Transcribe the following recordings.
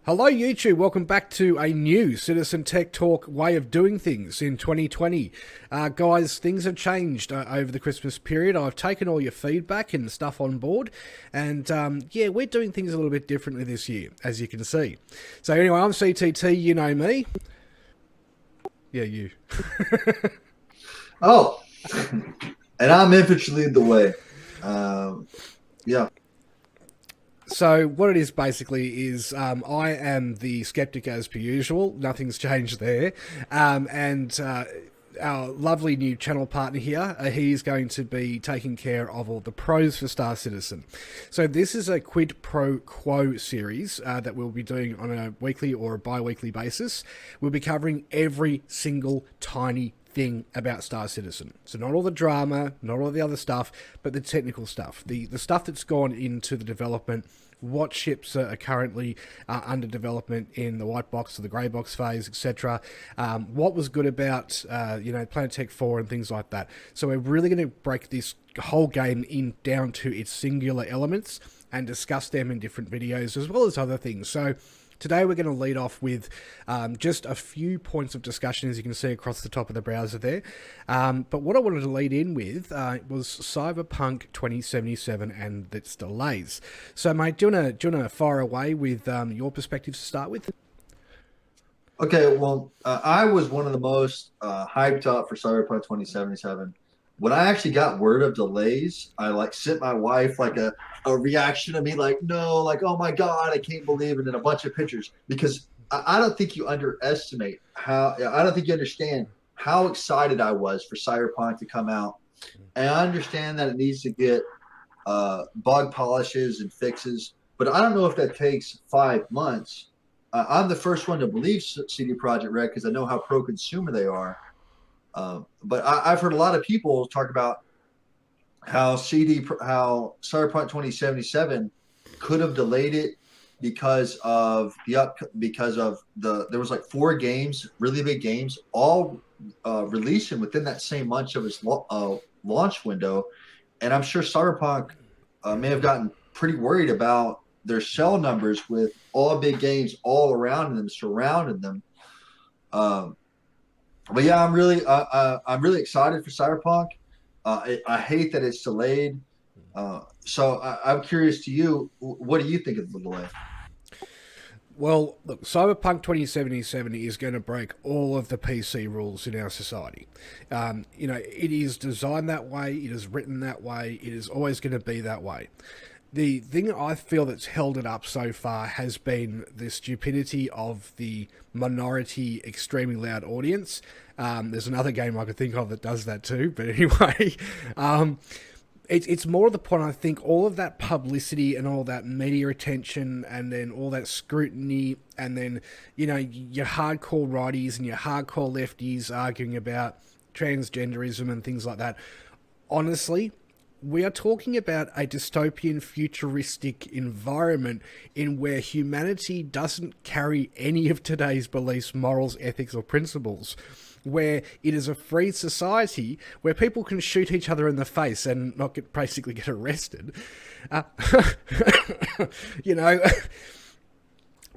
Hello YouTube, welcome back to a new Citizen Tech Talk way of doing things in 2020. Guys, things have changed over the Christmas period. I've taken all your feedback and stuff on board, and yeah, we're doing things a little bit differently this year, as you can see. So anyway, I'm CTT, you know me. Yeah, you. Oh, and I'm InfantryLeadTheWay. Yeah. So what it is basically is I am the skeptic as per usual. Nothing's changed there. And our lovely new channel partner here, he's going to be taking care of all the pros for Star Citizen. So this is a quid pro quo series that we'll be doing on a weekly or a bi-weekly basis. We'll be covering every single tiny thing about Star Citizen. So not all the drama, not all the other stuff, but the technical stuff. The stuff that's gone into the development, what ships are currently under development in the white box or the grey box phase, etc. What was good about, Planet Tech 4 and things like that. So we're really going to break this whole game down to its singular elements and discuss them in different videos as well as other things. So today we're going to lead off with just a few points of discussion, as you can see across the top of the browser there. But what I wanted to lead in with was Cyberpunk 2077 and its delays. So, mate, do you want to fire away with your perspectives to start with? Okay, well, I was one of the most hyped up for Cyberpunk 2077. When I actually got word of delays, I sent my wife a reaction of me no, oh my God, I can't believe it, and a bunch of pictures, because I don't think you underestimate I don't think you understand how excited I was for Cyberpunk to come out. And I understand that it needs to get bug polishes and fixes, but I don't know if that takes 5 months. I'm the first one to believe CD Projekt Red because I know how pro-consumer they are. But I've heard a lot of people talk about how Cyberpunk 2077 could have delayed it because of there was 4 games, really big games, all releasing within that same month of its launch window, and I'm sure Cyberpunk may have gotten pretty worried about their sell numbers with all big games all around them, surrounding them. But yeah, I'm really excited for Cyberpunk. I hate that it's delayed. So I'm curious to you, what do you think of the delay? Well, look, Cyberpunk 2077 is going to break all of the PC rules in our society. It is designed that way, it is written that way, it is always going to be that way. The thing I feel that's held it up so far has been the stupidity of the minority, extremely loud audience. There's another game I could think of that does that too, but anyway, it's more of the point. I think all of that publicity and all that media attention and then all that scrutiny and then, your hardcore righties and your hardcore lefties arguing about transgenderism and things like that. Honestly, we are talking about a dystopian, futuristic environment in where humanity doesn't carry any of today's beliefs, morals, ethics, or principles, where it is a free society where people can shoot each other in the face and not basically get arrested. I'll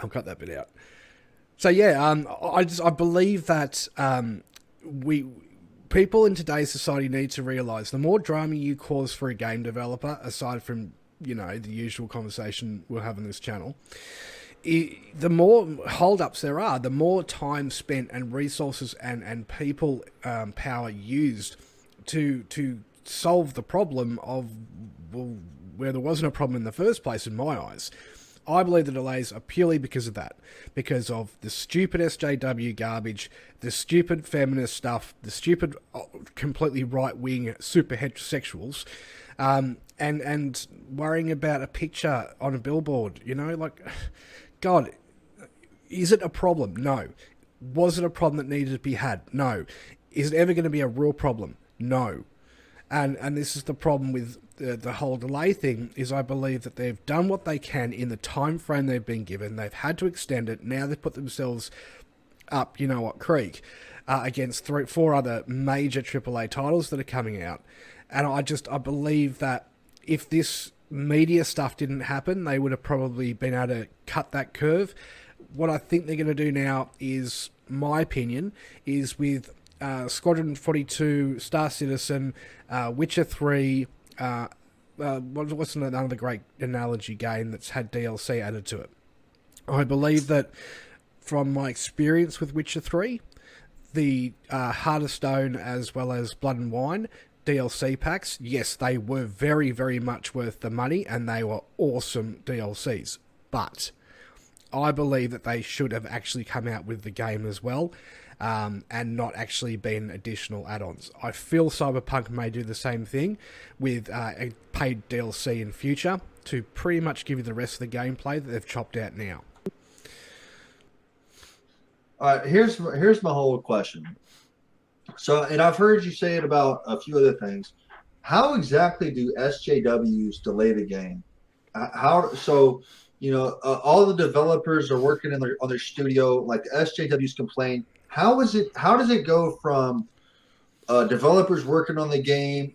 cut that bit out. So yeah, I believe that people in today's society need to realise the more drama you cause for a game developer, aside from, the usual conversation we'll have on this channel, the more hold-ups there are, the more time spent and resources and people power used to solve the problem of, where there wasn't a problem in the first place, in my eyes. I believe the delays are purely because of that. Because of the stupid SJW garbage, the stupid feminist stuff, the stupid completely right-wing super heterosexuals, and worrying about a picture on a billboard, God, is it a problem? No. Was it a problem that needed to be had? No. Is it ever going to be a real problem? No. And this is the problem with the whole delay thing, is I believe that they've done what they can in the time frame they've been given. They've had to extend it. Now they've put themselves up, creek, against 4 other major AAA titles that are coming out. And I believe that if this media stuff didn't happen, they would have probably been able to cut that curve what I think they're going to do now is, my opinion, is with Squadron 42, Star Citizen, Witcher 3, what's another great analogy game that's had DLC added to it? I believe that from my experience with Witcher 3, the Heart of Stone as well as Blood and Wine DLC packs, yes, they were very, very much worth the money and they were awesome DLCs. But I believe that they should have actually come out with the game as well, and not actually been additional add-ons. I feel Cyberpunk may do the same thing with a paid DLC in future to pretty much give you the rest of the gameplay that they've chopped out now. All right, here's my whole question. So, and I've heard you say it about a few other things. How exactly do SJWs delay the game? How so? All the developers are working on their studio. Like the SJWs complain. How does it go from developers working on the game?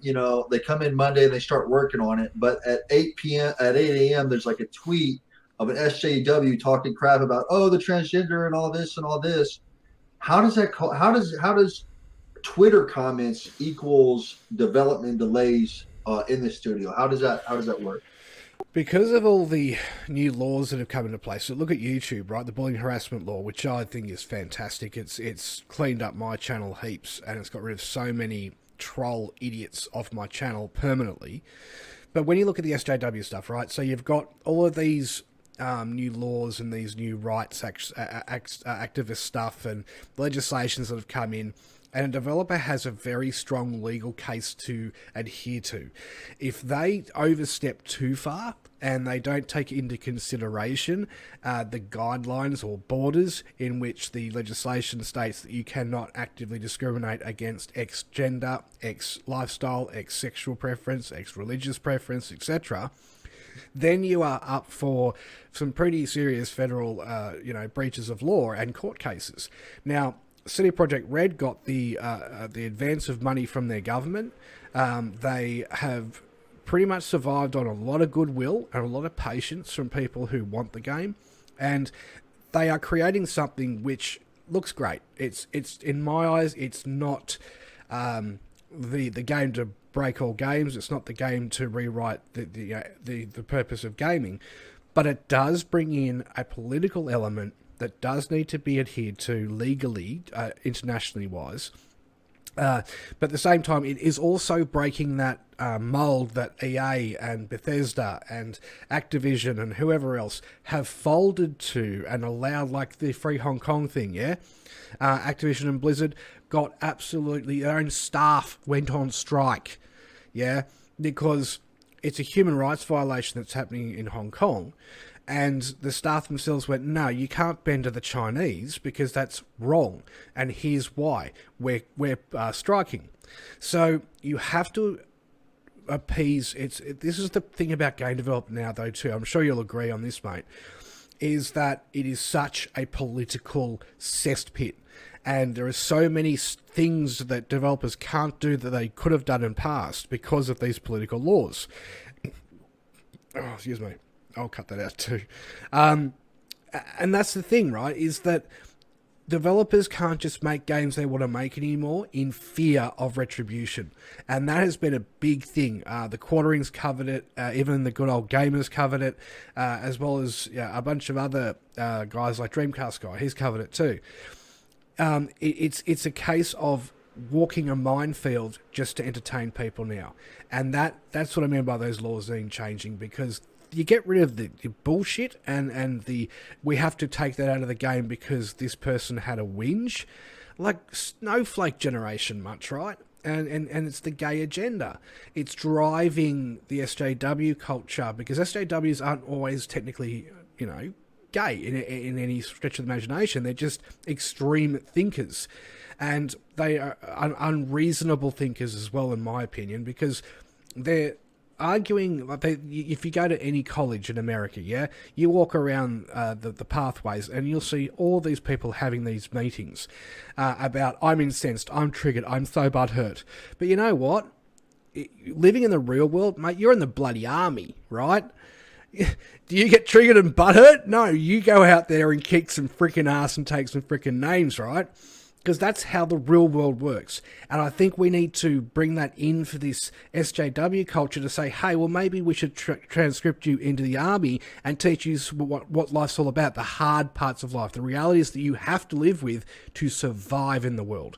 They come in Monday and they start working on it, but at 8 a.m. there's like a tweet of an SJW talking crap about the transgender and all this and all this. How does Twitter comments equals development delays in the studio? How does that work? Because of all the new laws that have come into place, so look at YouTube, right? The bullying harassment law, which I think is fantastic. It's cleaned up my channel heaps, and it's got rid of so many troll idiots off my channel permanently. But when you look at the SJW stuff, right? So you've got all of these new laws and these new rights activist stuff and legislations that have come in. And a developer has a very strong legal case to adhere to. If they overstep too far and they don't take into consideration the guidelines or borders in which the legislation states that you cannot actively discriminate against X gender, X lifestyle, X sexual preference, X religious preference, etc., then you are up for some pretty serious federal, breaches of law and court cases. Now, CD Projekt Red got the advance of money from their government. They have pretty much survived on a lot of goodwill and a lot of patience from people who want the game, and they are creating something which looks great. It's in my eyes, it's not the game to break all games. It's not the game to rewrite the purpose of gaming, but it does bring in a political element that does need to be adhered to legally, internationally wise. But at the same time, it is also breaking that mold that EA and Bethesda and Activision and whoever else have folded to and allowed, like the Free Hong Kong thing, yeah? Activision and Blizzard got absolutely, their own staff went on strike, yeah? Because it's a human rights violation that's happening in Hong Kong. And the staff themselves went, no, you can't bend to the Chinese because that's wrong. And here's why. We're striking. So you have to appease. This is the thing about game development now, though, too. I'm sure you'll agree on this, mate, is that it is such a political cesspit. And there are so many things that developers can't do that they could have done in past because of these political laws. Oh, excuse me. I'll cut that out too. And that's the thing, right, is that developers can't just make games they want to make anymore in fear of retribution. And that has been a big thing. The Quarterings covered it, even the Good Old Gamers covered it, as well as a bunch of other guys like Dreamcast Guy. He's covered it too. It's a case of walking a minefield just to entertain people now. And that's what I mean by those laws being changing, because you get rid of the bullshit and the we have to take that out of the game because this person had a whinge, like snowflake generation much, right? And it's the gay agenda. It's driving the SJW culture, because SJWs aren't always technically, gay in any stretch of the imagination. They're just extreme thinkers, and they are unreasonable thinkers as well, in my opinion, because they're arguing, like if you go to any college in America, yeah, you walk around the pathways and you'll see all these people having these meetings about, I'm incensed, I'm triggered, I'm so butthurt. But you know what? Living in the real world, mate, you're in the bloody army, right? Do you get triggered and butthurt? No, you go out there and kick some freaking ass and take some freaking names, right? Because that's how the real world works. And I think we need to bring that in for this SJW culture to say, hey, well, maybe we should transcript you into the army and teach you what life's all about, the hard parts of life, the realities that you have to live with to survive in the world.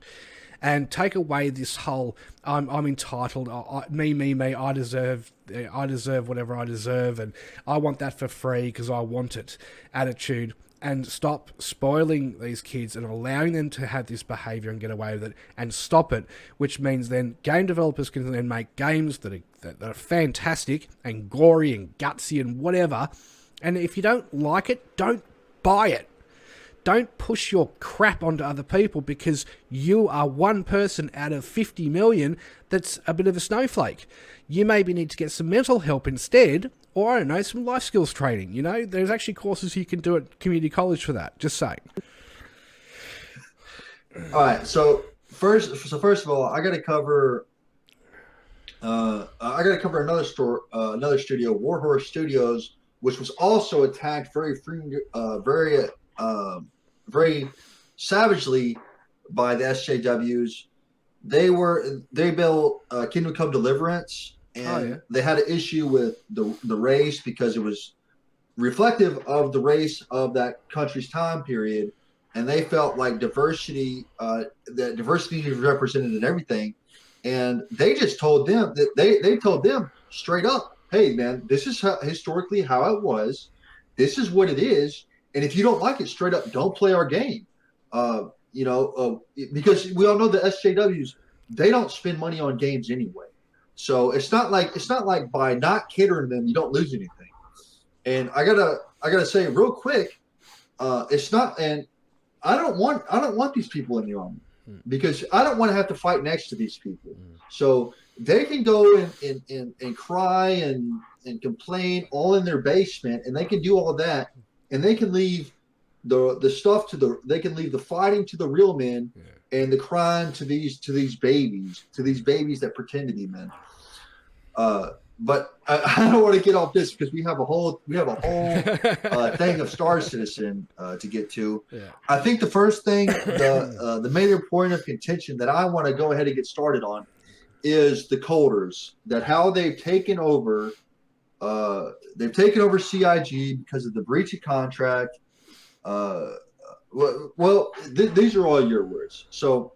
And take away this whole, I'm entitled, me, I deserve whatever I deserve, and I want that for free because I want it attitude. And stop spoiling these kids and allowing them to have this behaviour and get away with it, and stop it, which means then game developers can then make games that are fantastic and gory and gutsy and whatever. And if you don't like it, don't buy it. Don't push your crap onto other people because you are one person out of 50 million that's a bit of a snowflake. You maybe need to get some mental help instead, or, I don't know, some life skills training. You know, there's actually courses you can do at community college for that. Just saying. All right. So first of all, I got to cover. Another studio, Warhorse Studios, which was also attacked very savagely by the SJWs. They built Kingdom Come Deliverance, and they had an issue with the race because it was reflective of the race of that country's time period, and they felt like that diversity is represented in everything. And they just told them that they told them straight up, hey man, this is historically how it was. This is what it is. And if you don't like it, straight up, don't play our game. Because we all know the SJWs, they don't spend money on games anyway. So it's not like by not catering them, you don't lose anything. And I gotta say real quick, it's not. And I don't want these people in the army because I don't want to have to fight next to these people. So they can go and cry and complain all in their basement, and they can do all of that. And they can leave the stuff they can leave the fighting to the real men and the crying to these babies that pretend to be men. But I don't want to get off this because we have a whole thing of Star Citizen to get to. Yeah. I think the first thing, the major point of contention that I want to go ahead and get started on is the Colders, that how they've taken over. They've taken over CIG because of the breach of contract. These are all your words. So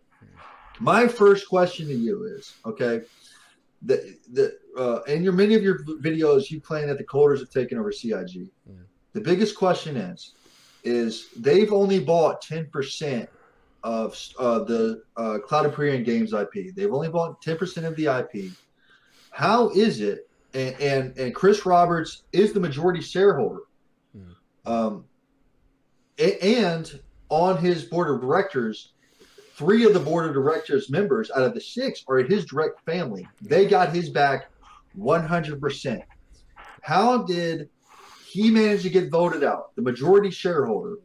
my first question to you is, okay, in many of your videos, you claim that the Colders have taken over CIG. The biggest question is they've only bought 10% of the Cloud Imperium Games IP. They've only bought 10% of the IP. How is it? And Chris Roberts is the majority shareholder. And on his board of directors, 3 of the board of directors members out of the 6 are his direct family. They got his back 100%. How did he manage to get voted out, the majority shareholder,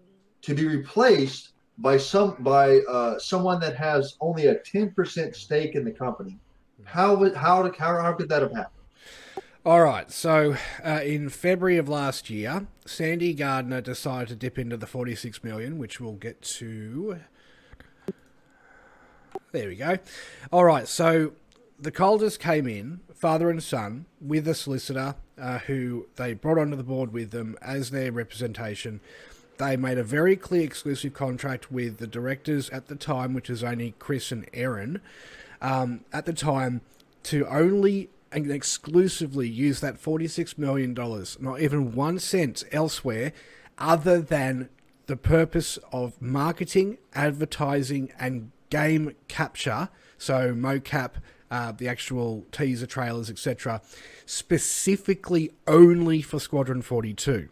to be replaced by someone that has only a 10% stake in the company? How could that have happened? All right, so in February of last year, Sandy Gardner decided to dip into the 46 million, which we'll get to. There we go. All right, so the Colders came in, father and son, with a solicitor who they brought onto the board with them as their representation. They made a very clear exclusive contract with the directors at the time, which was only Chris and Aaron, at the time, to only and exclusively use that $46 million, not even 1 cent elsewhere, other than the purpose of marketing, advertising, and game capture, so mocap, the actual teaser trailers, etc., specifically only for Squadron 42.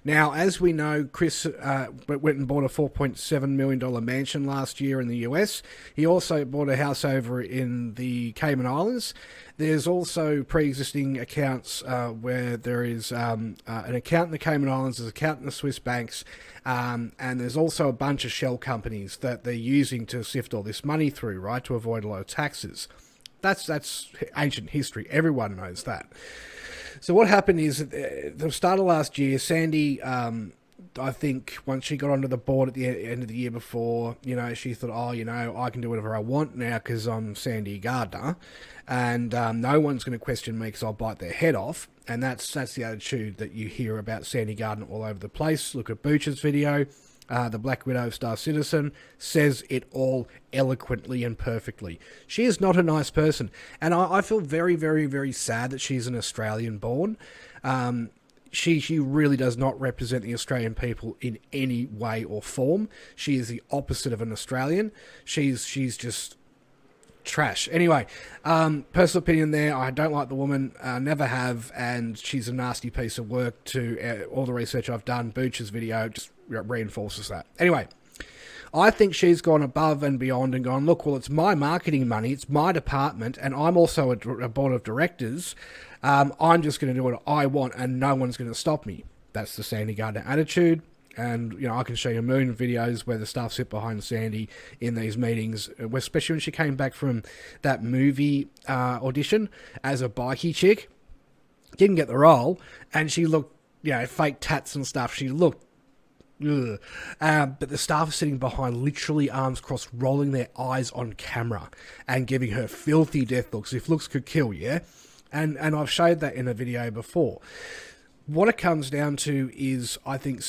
Now, as we know, Chris went and bought a $4.7 million mansion last year in the US. He also bought a house over in the Cayman Islands. There's also pre-existing accounts where there is an account in the Cayman Islands, there's an account in the Swiss banks, and there's also a bunch of shell companies that they're using to sift all this money through, right, to avoid a lot of taxes. That's ancient history. Everyone knows that. So what happened is at the start of last year, Sandy, I think once she got onto the board at the end of the year before, she thought, I can do whatever I want now because I'm Sandy Gardner, and no one's going to question me because I'll bite their head off. And that's the attitude that you hear about Sandy Gardner all over the place. Look at Booch's video. The Black Widow Star Citizen says it all eloquently and perfectly. She is not a nice person. And I feel very, very, very sad that she's an Australian born. She really does not represent the Australian people in any way or form. She is the opposite of an Australian. She's just trash. Anyway, personal opinion there. I don't like the woman, never have, and she's a nasty piece of work to all the research I've done. Booch's video just reinforces that. Anyway, I think she's gone above and beyond and gone, look, well, it's my marketing money, it's my department, and I'm also a board of directors. I'm just going to do what I want, and no one's going to stop me. That's the Sandy Gardner attitude. And, I can show you a million videos where the staff sit behind Sandy in these meetings, especially when she came back from that movie audition as a bikey chick. Didn't get the role, and she looked, fake tats and stuff. She looked, ugh. But the staff are sitting behind, literally arms crossed, rolling their eyes on camera and giving her filthy death looks. If looks could kill, yeah? And I've showed that in a video before. What it comes down to is, I think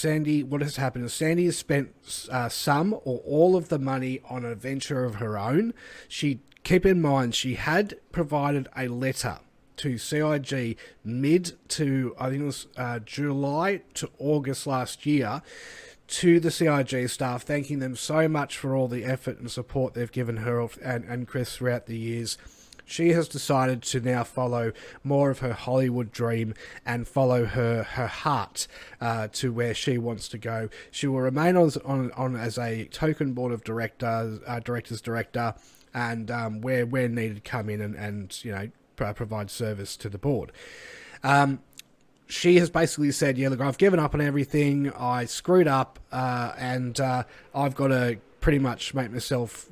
what has happened is Sandy has spent some or all of the money on an venture of her own. Keep in mind, she had provided a letter to CIG mid to, I think it was July to August last year, to the CIG staff, thanking them so much for all the effort and support they've given her and Chris throughout the years. She has decided to now follow more of her Hollywood dream and follow her heart to where she wants to go. She will remain on as a token board of directors director, and where needed, come in and provide service to the board. She has basically said, look, I've given up on everything. I screwed up, and I've got to pretty much make myself,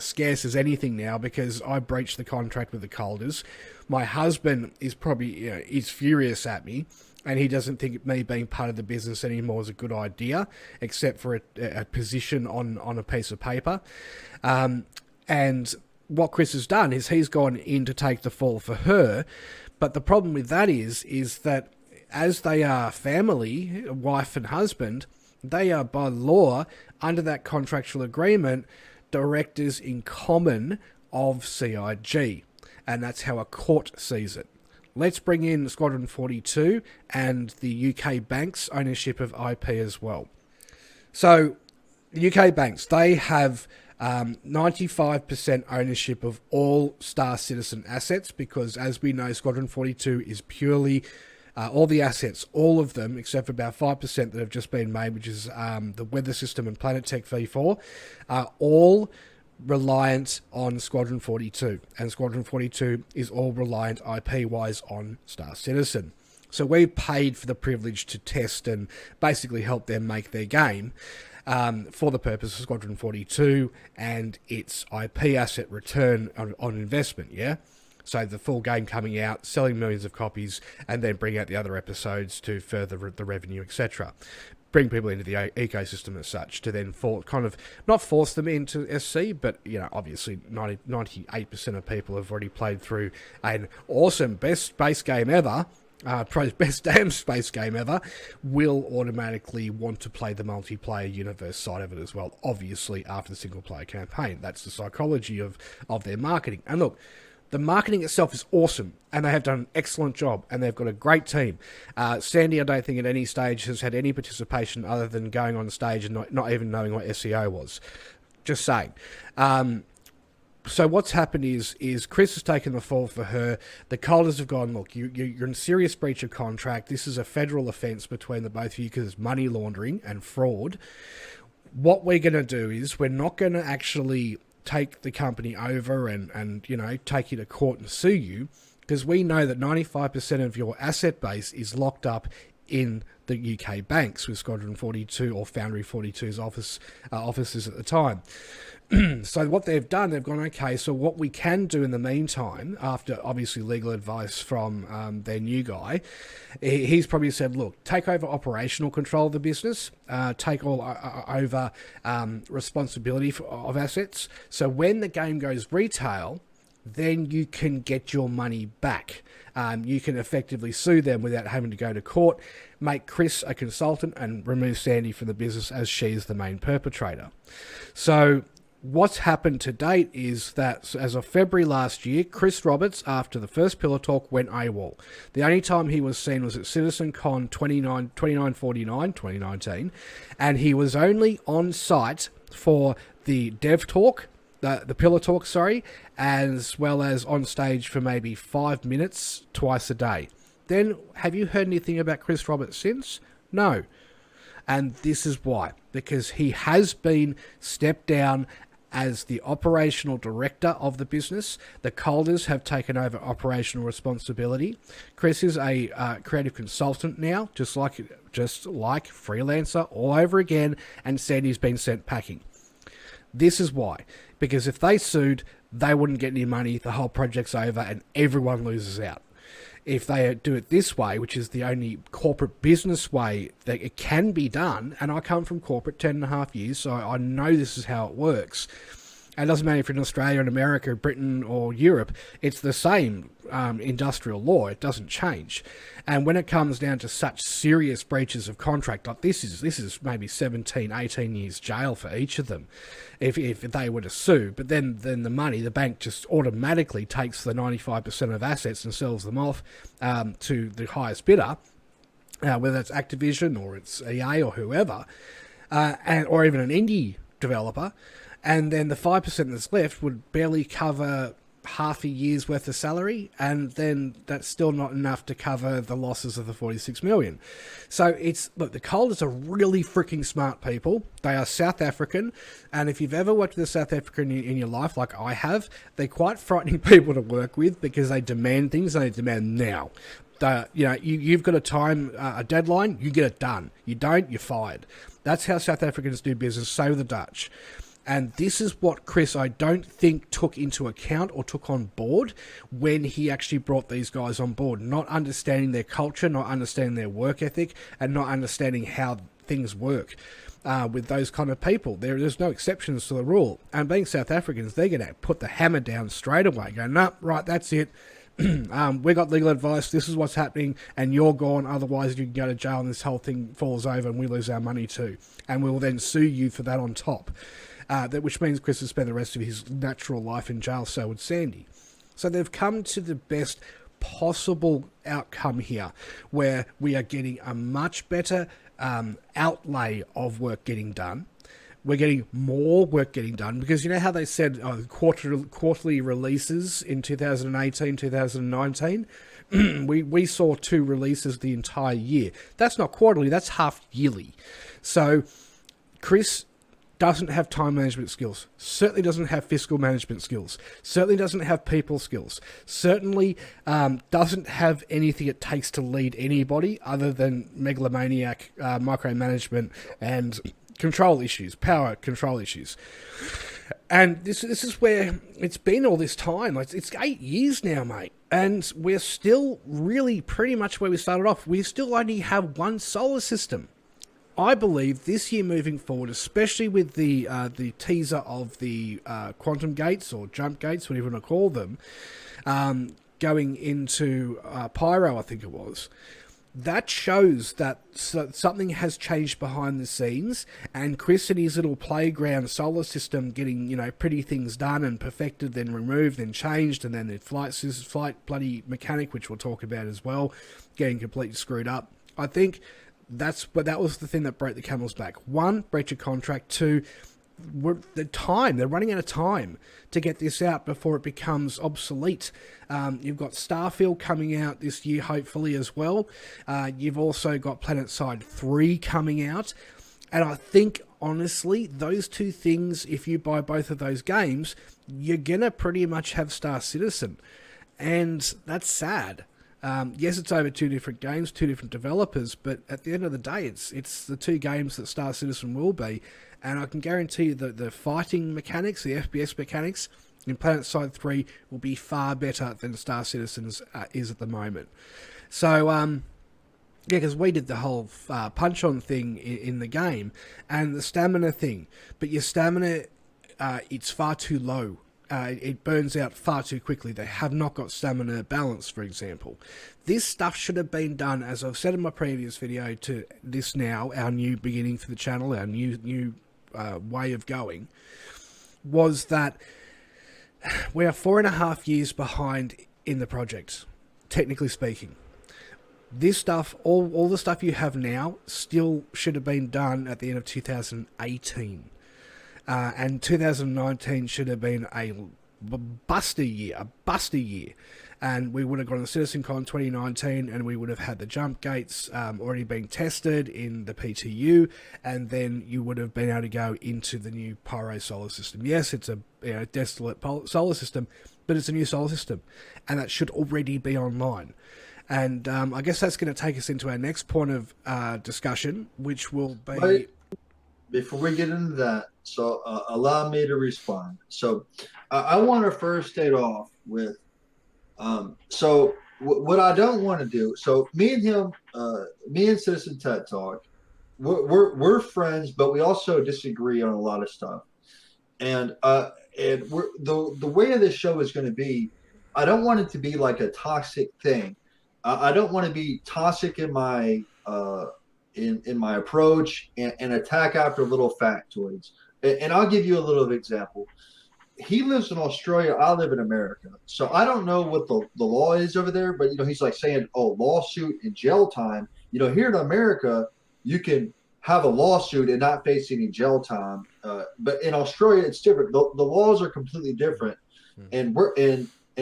scarce as anything now because I breached the contract with the Colders. My husband is probably is furious at me, and he doesn't think me being part of the business anymore is a good idea, except for a position on a piece of paper. And what Chris has done is he's gone in to take the fall for her. But the problem with that is that as they are family, wife and husband, they are by law under that contractual agreement directors in common of CIG, and that's how a court sees it. Let's bring in Squadron 42 and the UK banks' ownership of IP as well. So, the UK banks, they have 95% ownership of all Star Citizen assets because, as we know, Squadron 42 is purely all the assets, all of them, except for about 5% that have just been made, which is the weather system and Planet Tech V4, are all reliant on Squadron 42. And Squadron 42 is all reliant IP-wise on Star Citizen. So we paid for the privilege to test and basically help them make their game for the purpose of Squadron 42 and its IP asset return on investment, yeah? So the full game coming out, selling millions of copies, and then bring out the other episodes to further the revenue, etc. Bring people into the ecosystem as such to then not force them into SC, but obviously 98% of people have already played through an awesome best space game ever. Best damn space game ever, will automatically want to play the multiplayer universe side of it as well, obviously after the single player campaign. That's the psychology of their marketing. And look, the marketing itself is awesome, and they have done an excellent job, and they've got a great team. Sandy, I don't think at any stage has had any participation other than going on stage and not even knowing what SEO was. Just saying. So what's happened is Chris has taken the fall for her. The Colders have gone, look, you're in serious breach of contract. This is a federal offence between the both of you because it's money laundering and fraud. What we're going to do is we're not going to actually take the company over and take you to court and sue you, because we know that 95% of your asset base is locked up in the UK banks with Squadron 42 or Foundry 42's offices at the time. So what they've done, they've gone, okay, so what we can do in the meantime, after obviously legal advice from their new guy, he's probably said, look, take over operational control of the business, take all over responsibility of assets. So when the game goes retail, then you can get your money back. You can effectively sue them without having to go to court, make Chris a consultant, and remove Sandy from the business as she is the main perpetrator. So what's happened to date is that as of February last year, Chris Roberts, after the first Pillar Talk, went AWOL. The only time he was seen was at CitizenCon 2949 2019, and he was only on site for the Dev Talk, the Pillar Talk, as well as on stage for maybe 5 minutes twice a day. Then, have you heard anything about Chris Roberts since? No. And this is why. Because he has been stepped down as the operational director of the business. The Colders have taken over operational responsibility. Chris is a creative consultant now, just like freelancer all over again, and Sandy's been sent packing. This is why. Because if they sued, they wouldn't get any money, the whole project's over, and everyone loses out. If they do it this way, which is the only corporate business way that it can be done, and I come from corporate 10.5 years, so I know this is how it works. And it doesn't matter if you're in Australia, in America, Britain, or Europe, it's the same industrial law. It doesn't change. And when it comes down to such serious breaches of contract, like this is maybe 17, 18 years jail for each of them if they were to sue. But then the money, the bank just automatically takes the 95% of assets and sells them off to the highest bidder, whether it's Activision or it's EA or whoever, or even an indie developer. And then the 5% that's left would barely cover half a year's worth of salary, and then that's still not enough to cover the losses of the 46 million. So look, the Colders are really freaking smart people. They are South African, and if you've ever worked with a South African in your life, like I have, they're quite frightening people to work with because they demand things and they demand now. You've got a deadline, you get it done. You don't, you're fired. That's how South Africans do business, so the Dutch. And this is what Chris, I don't think, took into account or took on board when he actually brought these guys on board. Not understanding their culture, not understanding their work ethic, and not understanding how things work with those kind of people. There's no exceptions to the rule. And being South Africans, they're going to put the hammer down straight away. Go, nah, right, that's it. We got legal advice, this is what's happening, and you're gone, otherwise you can go to jail and this whole thing falls over and we lose our money too. And we'll then sue you for that on top. Which means Chris will spend the rest of his natural life in jail, so would Sandy. So they've come to the best possible outcome here, where we are getting a much better outlay of work getting done. We're getting more work getting done, because you know how they said quarterly releases in 2018, 2019? we saw 2 releases the entire year. That's not quarterly, that's half yearly. So Chris doesn't have time management skills, certainly doesn't have fiscal management skills, certainly doesn't have people skills, certainly doesn't have anything it takes to lead anybody other than megalomaniac micromanagement and control issues, power control issues. And this is where it's been all this time. It's 8 years now, mate. And we're still really pretty much where we started off. We still only have one solar system. I believe this year moving forward, especially with the teaser of the quantum gates or jump gates, whatever you want to call them, going into Pyro, I think it was, that shows that something has changed behind the scenes, and Chris and his little playground solar system getting, pretty things done and perfected, then removed, then changed, and then the flight bloody mechanic, which we'll talk about as well, getting completely screwed up. I think that was the thing that broke the camel's back. 1, breach of contract. 2, they're running out of time to get this out before it becomes obsolete. You've got Starfield coming out this year, hopefully, as well. You've also got PlanetSide 3 coming out. And I think, honestly, those 2 things, if you buy both of those games, you're going to pretty much have Star Citizen. And that's sad. Yes, it's over 2 different games, 2 different developers, but at the end of the day, it's the 2 games that Star Citizen will be, and I can guarantee you that the fighting mechanics, the FPS mechanics in PlanetSide 3 will be far better than Star Citizen's is at the moment. So, yeah, because we did the whole punch-on thing in the game, and the stamina thing, but your stamina, it's far too low. It burns out far too quickly. They have not got stamina balance, for example. This stuff should have been done, as I've said in my previous video, to this now, our new beginning for the channel, our new way of going, was that we are 4.5 years behind in the project, technically speaking. This stuff, all the stuff you have now, still should have been done at the end of 2018. And 2019 should have been a buster year. And we would have gone to CitizenCon 2019, and we would have had the jump gates already being tested in the PTU, and then you would have been able to go into the new Pyro solar system. Yes, it's a desolate solar system, but it's a new solar system, and that should already be online. And I guess that's going to take us into our next point of discussion, which will be... Wait, before we get into that, so allow me to respond. So I want to first state off with, what I don't want to do, so me and him, me and Citizen Tech Talk, we're friends, but we also disagree on a lot of stuff. And we're, the way this show is going to be, I don't want it to be like a toxic thing. I don't want to be toxic in my in my approach and attack after little factoids. And I'll give you a little example. He lives in Australia. I live in America. So I don't know what the law is over there, but, he's like saying, oh, lawsuit and jail time. Here in America, you can have a lawsuit and not face any jail time. But in Australia, it's different. The laws are completely different. And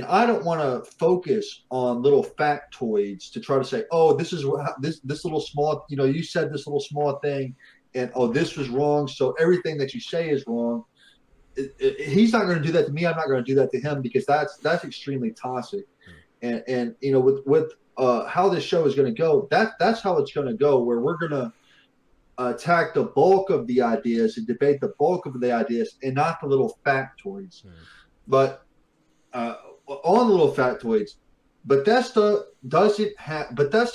I don't want to focus on little factoids to try to say, oh, this is this little small, you said this little small thing, and oh, this was wrong, so everything that you say is wrong. He's not going to do that to me. I'm not going to do that to him, because that's extremely toxic. And with how this show is going to go, that's how it's going to go, where we're going to attack the bulk of the ideas and debate the bulk of the ideas, and not the little factoids. But on little factoids, Bethesda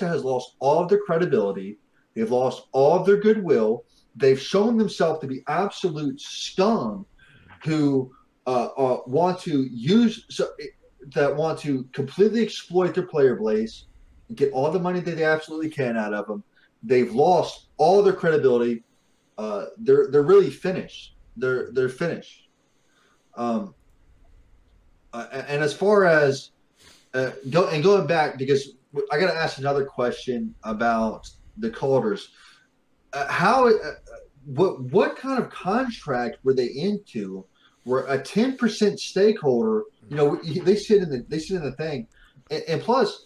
has lost all of their credibility. They've lost all of their goodwill. They've shown themselves to be absolute scum who want to completely exploit their player base, get all the money that they absolutely can out of them. They've lost all their credibility. They're really finished. They're finished. And as far as going back, because I got to ask another question about the Calders. What kind of contract were they into? Where a 10% stakeholder, they sit in the thing, and plus,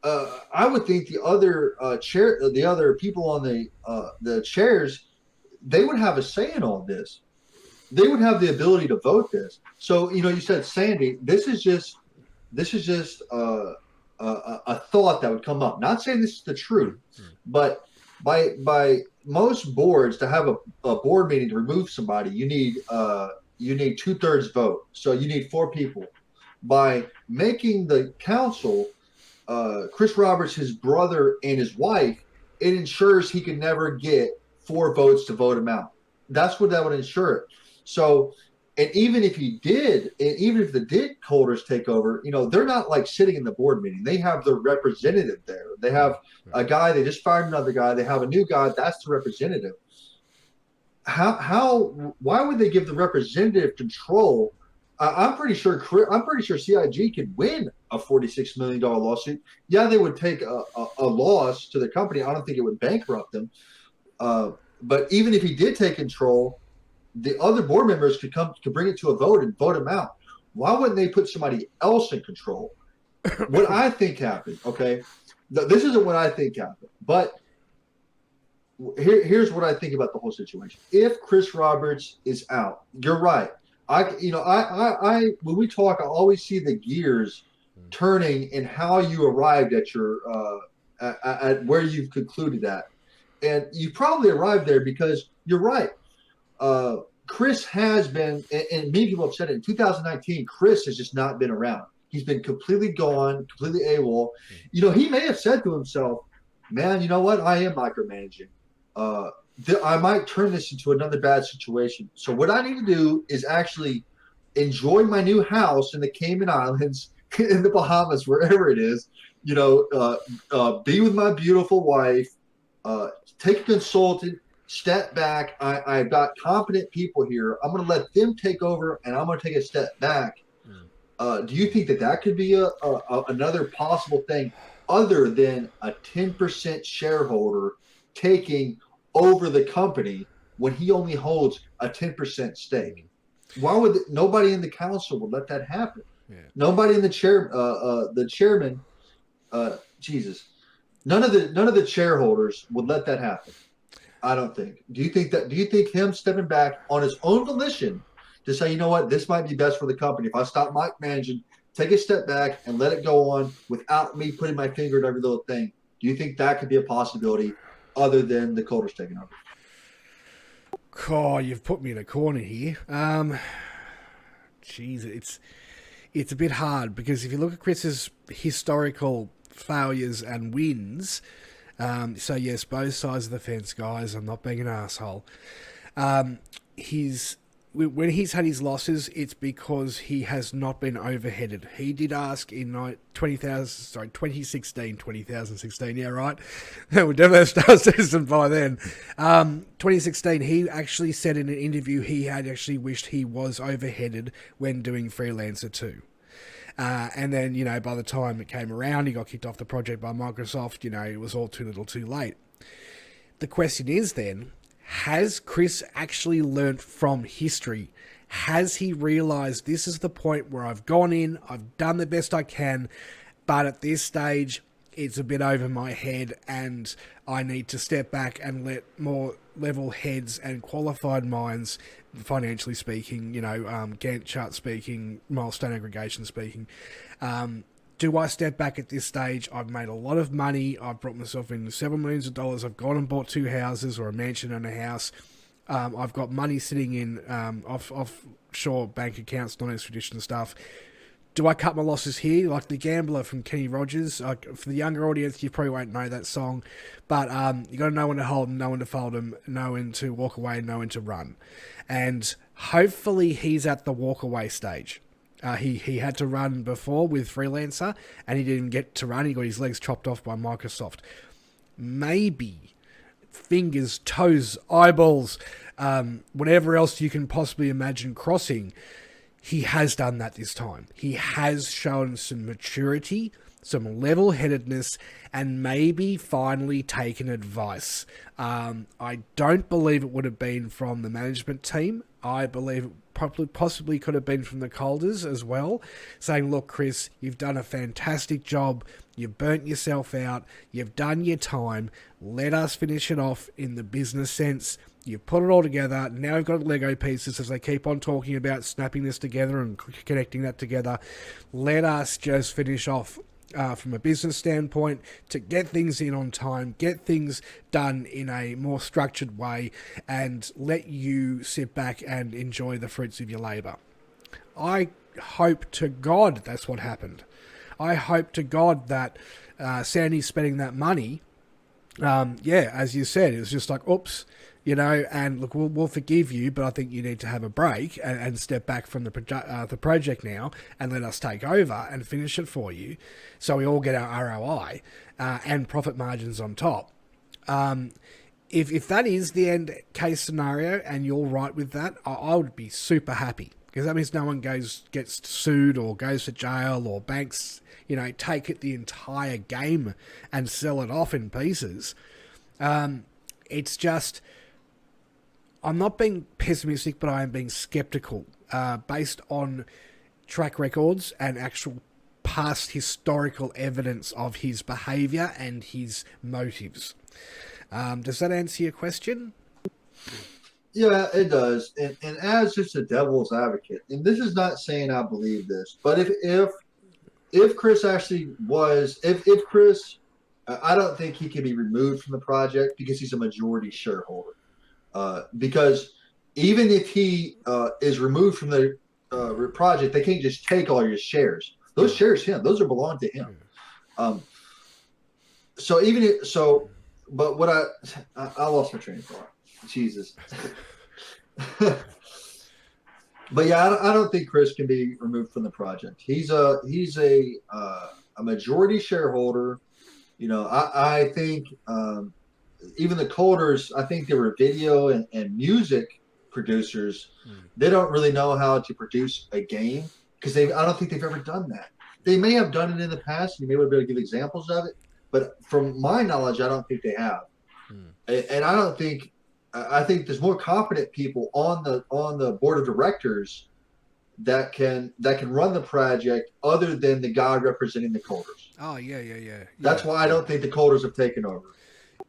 I would think the other people on the chairs, they would have a say in all this. They would have the ability to vote this. So you said, Sandy, this is just a thought that would come up. Not saying this is the truth, but by most boards, to have a board meeting to remove somebody, you need 2/3 vote. So you need 4 people. By making the council, Chris Roberts, his brother, and his wife, it ensures he can never get 4 votes to vote him out. That's what that would ensure. So, and even if the Calders take over, they're not like sitting in the board meeting. They have their representative there. They have a guy. They just fired another guy. They have a new guy. That's the representative. Why would they give the representative control? I'm pretty sure CIG could win a $46 million lawsuit. Yeah, they would take a loss to the company. I don't think it would bankrupt them. But even if he did take control, the other board members could bring it to a vote and vote him out. Why wouldn't they put somebody else in control? What I think happened, okay? This isn't what I think happened, but here's what I think about the whole situation. If Chris Roberts is out, you're right. When we talk, I always see the gears turning in how you arrived at your at where you've concluded at. And you probably arrived there because you're right. Chris has been, and many people have said it, in 2019, Chris has just not been around. He's been completely gone, completely AWOL. You know, he may have said to himself, man, you know what? I am micromanaging. I might turn this into another bad situation. So what I need to do is actually enjoy my new house in the Cayman Islands, in the Bahamas, wherever it is. You know, be with my beautiful wife. Take a consultant. Step back. I've got competent people here. I'm going to let them take over, and I'm going to take a step back. Do you think that that could be another possible thing other than a 10% shareholder taking over the company when he only holds a 10% stake? Why would nobody in the council would let that happen? Yeah. Nobody in the chairman, Jesus, none of the shareholders would let that happen. I don't think. Do you think him stepping back on his own volition to say, you know what, this might be best for the company. If I stop micromanaging, take a step back and let it go on without me putting my finger in every little thing. Do you think that could be a possibility other than the Colders taking over? Oh, you've put me in a corner here. Jeez, it's a bit hard because if you look at Chris's historical failures and wins, so yes, both sides of the fence, guys. I'm not being an asshole. When he's had his losses, it's because he has not been overheaded. He did ask in 2016, yeah, right? We're definitely a Star Citizen by then. 2016, he actually said in an interview he had actually wished he was overheaded when doing Freelancer 2. And then, you know, by the time it came around, he got kicked off the project by Microsoft. You know, it was all too little too late. The question is then, has Chris actually learnt from history? Has he realised this is the point where I've gone in, I've done the best I can, but at this stage, it's a bit over my head and I need to step back and let more level heads and qualified minds, financially speaking, you know, Gantt chart speaking, milestone aggregation speaking, do I step back at this stage? I've made a lot of money. I've brought myself in several millions of dollars. I've gone and bought 2 houses or a mansion and a house. I've got money sitting in offshore bank accounts, non-extradition stuff. Do I cut my losses here? Like The Gambler from Kenny Rogers. For the younger audience, you probably won't know that song. But you got to know when to hold them, know when to fold them, know when to walk away, know when to run. And hopefully he's at the walk away stage. He had to run before with Freelancer, and he didn't get to run. He got his legs chopped off by Microsoft. Maybe fingers, toes, eyeballs, whatever else you can possibly imagine crossing, he has done that this time. He has shown some maturity, some level-headedness, and maybe finally taken advice. I don't believe it would have been from the management team. I believe it possibly could have been from the Colders as well, saying, look, Chris, you've done a fantastic job. You've burnt yourself out. You've done your time. Let us finish it off in the business sense. You've put it all together. Now we've got Lego pieces as they keep on talking about snapping this together and connecting that together. Let us just finish off from a business standpoint to get things in on time, get things done in a more structured way, and let you sit back and enjoy the fruits of your labour. I hope to God that's what happened. I hope to God that Sandy's spending that money. As you said, it was just like, oops, you know, and look, we'll forgive you, but I think you need to have a break and step back from the project now and let us take over and finish it for you so we all get our ROI and profit margins on top. If that is the end case scenario and you're right with that, I would be super happy because that means no one gets sued or goes to jail or banks, you know, take it the entire game and sell it off in pieces. It's just, I'm not being pessimistic, but I am being skeptical based on track records and actual past historical evidence of his behaviour and his motives. Does that answer your question? Yeah, it does. And as just a devil's advocate, and this is not saying I believe this, but if if Chris actually was, if Chris, I don't think he can be removed from the project because he's a majority shareholder. Because even if he is removed from the project, they can't just take all your shares. Those shares, those are belong to him. So even if, so, but what I lost my train of thought. Jesus. But yeah, I don't think Chris can be removed from the project. He's a majority shareholder. You know, I think even the coders, I think they were video and music producers. They don't really know how to produce a game because I don't think they've ever done that. They may have done it in the past. You may be able to give examples of it, but from my knowledge, I don't think they have. And I don't think. I think there's more competent people on the board of directors that can run the project other than the guy representing the coders. Oh yeah. That's why I don't think the coders have taken over.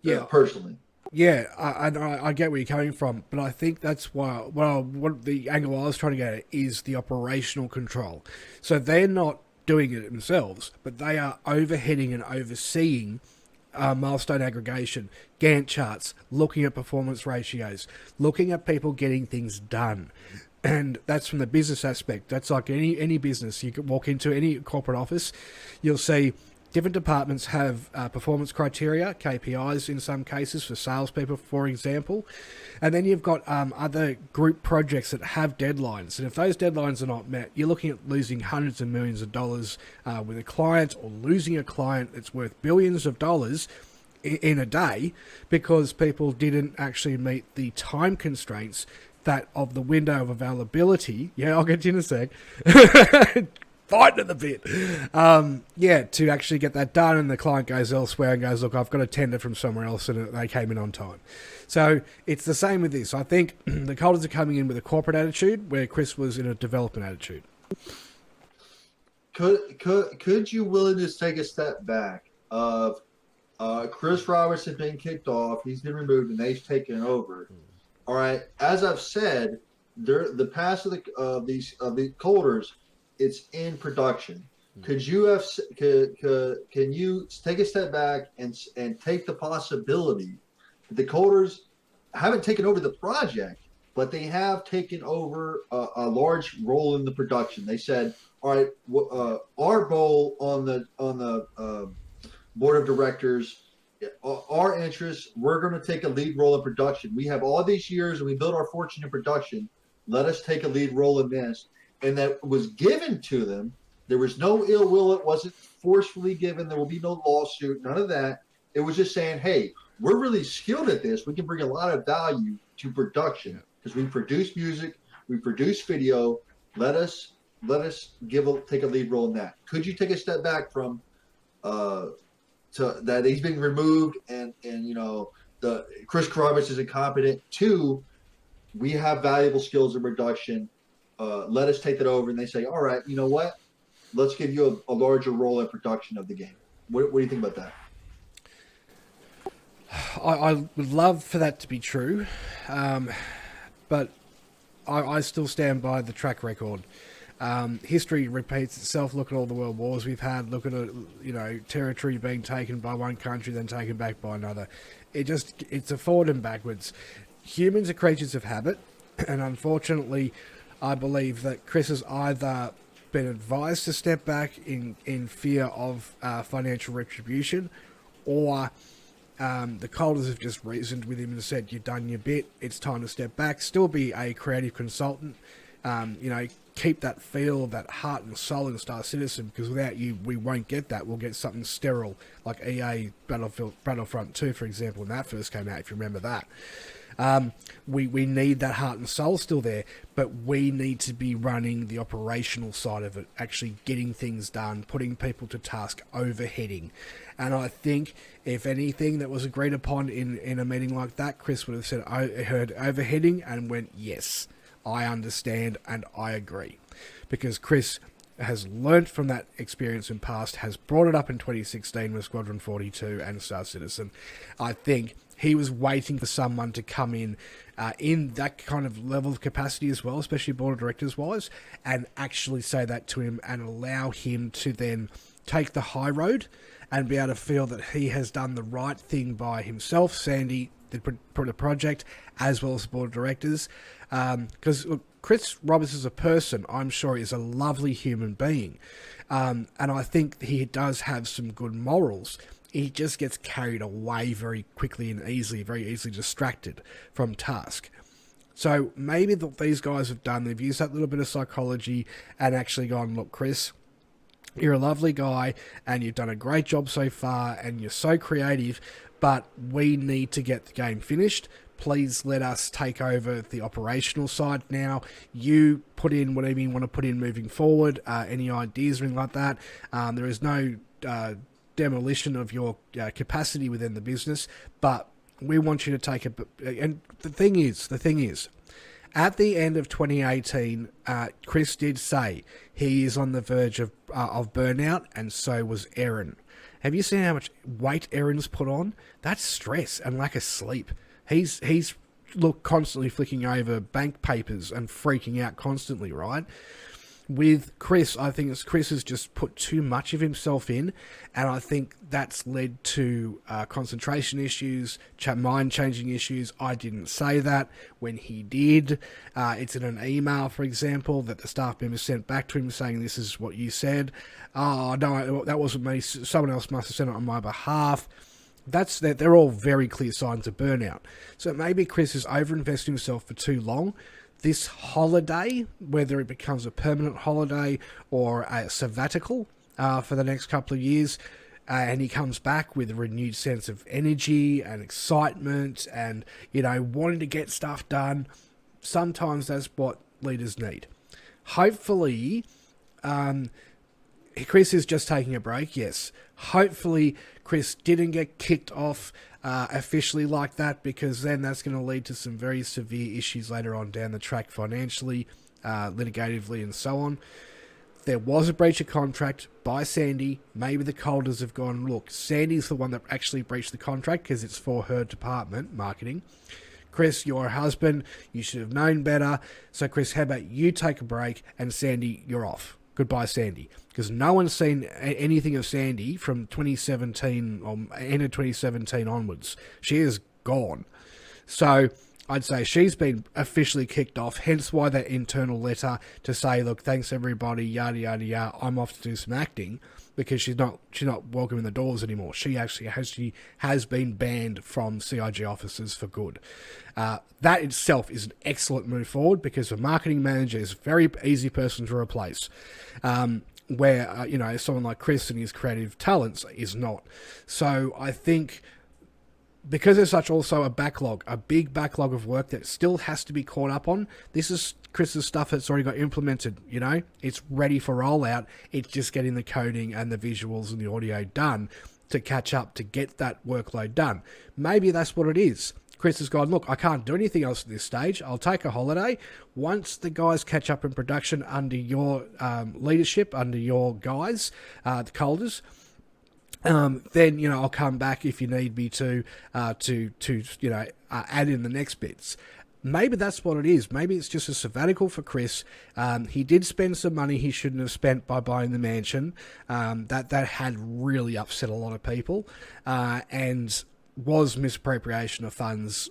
Yeah, personally. Yeah, I get where you're coming from, but I think that's why. Well, what the angle I was trying to get at is the operational control. So they're not doing it themselves, but they are overheading and overseeing milestone aggregation, Gantt charts, looking at performance ratios, looking at people getting things done. And that's from the business aspect. That's like any business. You can walk into any corporate office, you'll see different departments have performance criteria, KPIs in some cases for salespeople, for example. And then you've got other group projects that have deadlines. And if those deadlines are not met, you're looking at losing hundreds of millions of dollars with a client, or losing a client that's worth billions of dollars in a day because people didn't actually meet the time constraints that of the window of availability. Yeah, I'll get to you in a sec. Fighting at the bit. To actually get that done, and the client goes elsewhere and goes, look, I've got a tender from somewhere else, and they came in on time. So it's the same with this. I think the Colders are coming in with a corporate attitude where Chris was in a development attitude. Could you willing to take a step back of Chris Roberts has been kicked off, he's been removed, and they've taken over. All right, as I've said, the past of the Colders, it's in production. Could you can you take a step back and take the possibility that the Colders haven't taken over the project, but they have taken over a large role in the production? They said, all right, our goal on the board of directors, our interests, we're going to take a lead role in production. We have all these years and we built our fortune in production. Let us take a lead role in this. And that was given to them. There was no ill will. It wasn't forcefully given. There will be no lawsuit, none of that. It was just saying, hey, we're really skilled at this. We can bring a lot of value to production because we produce music, we produce video. Let us take a lead role in that. Could you take a step back from to that he's been removed and the Chris Roberts is incompetent to we have valuable skills in production. Let us take that over. And they say, all right, you know what? Let's give you a larger role in production of the game. What do you think about that? I would love for that to be true. But I still stand by the track record. History repeats itself. Look at all the world wars we've had. Look at territory being taken by one country, then taken back by another. It's a forward and backwards. Humans are creatures of habit, and unfortunately, I believe that Chris has either been advised to step back in fear of financial retribution, or the Colders have just reasoned with him and said, you've done your bit, it's time to step back, still be a creative consultant, keep that feel, that heart and soul in Star Citizen, because without you, we won't get that. We'll get something sterile, like EA Battlefront 2, for example, when that first came out, if you remember that. We need that heart and soul still there, but we need to be running the operational side of it, actually getting things done, putting people to task, overheading. And I think if anything that was agreed upon in a meeting like that, Chris would have said, I heard overheading and went, yes, I understand and I agree. Because Chris has learnt from that experience in past, has brought it up in 2016 with Squadron 42 and Star Citizen. I think he was waiting for someone to come in that kind of level of capacity as well, especially board of directors wise, and actually say that to him and allow him to then take the high road and be able to feel that he has done the right thing by himself, Sandy, the project, as well as the board of directors. Because Chris Roberts as a person, I'm sure, is a lovely human being. And I think he does have some good morals. He just gets carried away very quickly and very easily distracted from task. So maybe what these guys have done, they've used that little bit of psychology and actually gone, look, Chris, you're a lovely guy and you've done a great job so far and you're so creative, but we need to get the game finished. Please let us take over the operational side now. You put in whatever you want to put in moving forward, any ideas or anything like that. There is no demolition of your capacity within the business, but we want you to take it. And the thing is, at the end of 2018, Chris did say he is on the verge of burnout, and so was Aaron. Have you seen how much weight Aaron's put on? That's stress and lack of sleep. He's constantly flicking over bank papers and freaking out constantly, right? With Chris, I think Chris has just put too much of himself in, and I think that's led to concentration issues, mind-changing issues. I didn't say that when he did. It's in an email, for example, that the staff member sent back to him saying, this is what you said. Oh, no, that wasn't me. Someone else must have sent it on my behalf. They're all very clear signs of burnout. So maybe Chris has overinvested himself for too long. This holiday, whether it becomes a permanent holiday or a sabbatical for the next couple of years, and he comes back with a renewed sense of energy and excitement and, wanting to get stuff done, sometimes that's what leaders need. Hopefully, Chris is just taking a break, yes. Hopefully, Chris didn't get kicked off officially like that, because then that's going to lead to some very severe issues later on down the track financially, litigatively, and so on. There was a breach of contract by Sandy. Maybe the Colders have gone, look, Sandy's the one that actually breached the contract because it's for her department, marketing. Chris, you're a husband. You should have known better. So, Chris, how about you take a break, and Sandy, you're off. Goodbye, Sandy. Because no one's seen anything of Sandy from 2017 or end of 2017 onwards. She is gone. So I'd say she's been officially kicked off, hence why that internal letter to say, look, thanks everybody, yada, yada, yada, I'm off to do some acting, because she's not welcome in the doors anymore. She has been banned from CIG offices for good. That itself is an excellent move forward, because a marketing manager is a very easy person to replace. Where, someone like Chris and his creative talents is not. So I think because there's such also a big backlog of work that still has to be caught up on, this is Chris's stuff that's already got implemented, it's ready for rollout. It's just getting the coding and the visuals and the audio done to catch up to get that workload done. Maybe that's what it is. Chris has gone, look, I can't do anything else at this stage. I'll take a holiday. Once the guys catch up in production under your leadership, under your guys, the Colders, then, I'll come back if you need me to add in the next bits. Maybe that's what it is. Maybe it's just a sabbatical for Chris. He did spend some money he shouldn't have spent by buying the mansion. That had really upset a lot of people. And was misappropriation of funds,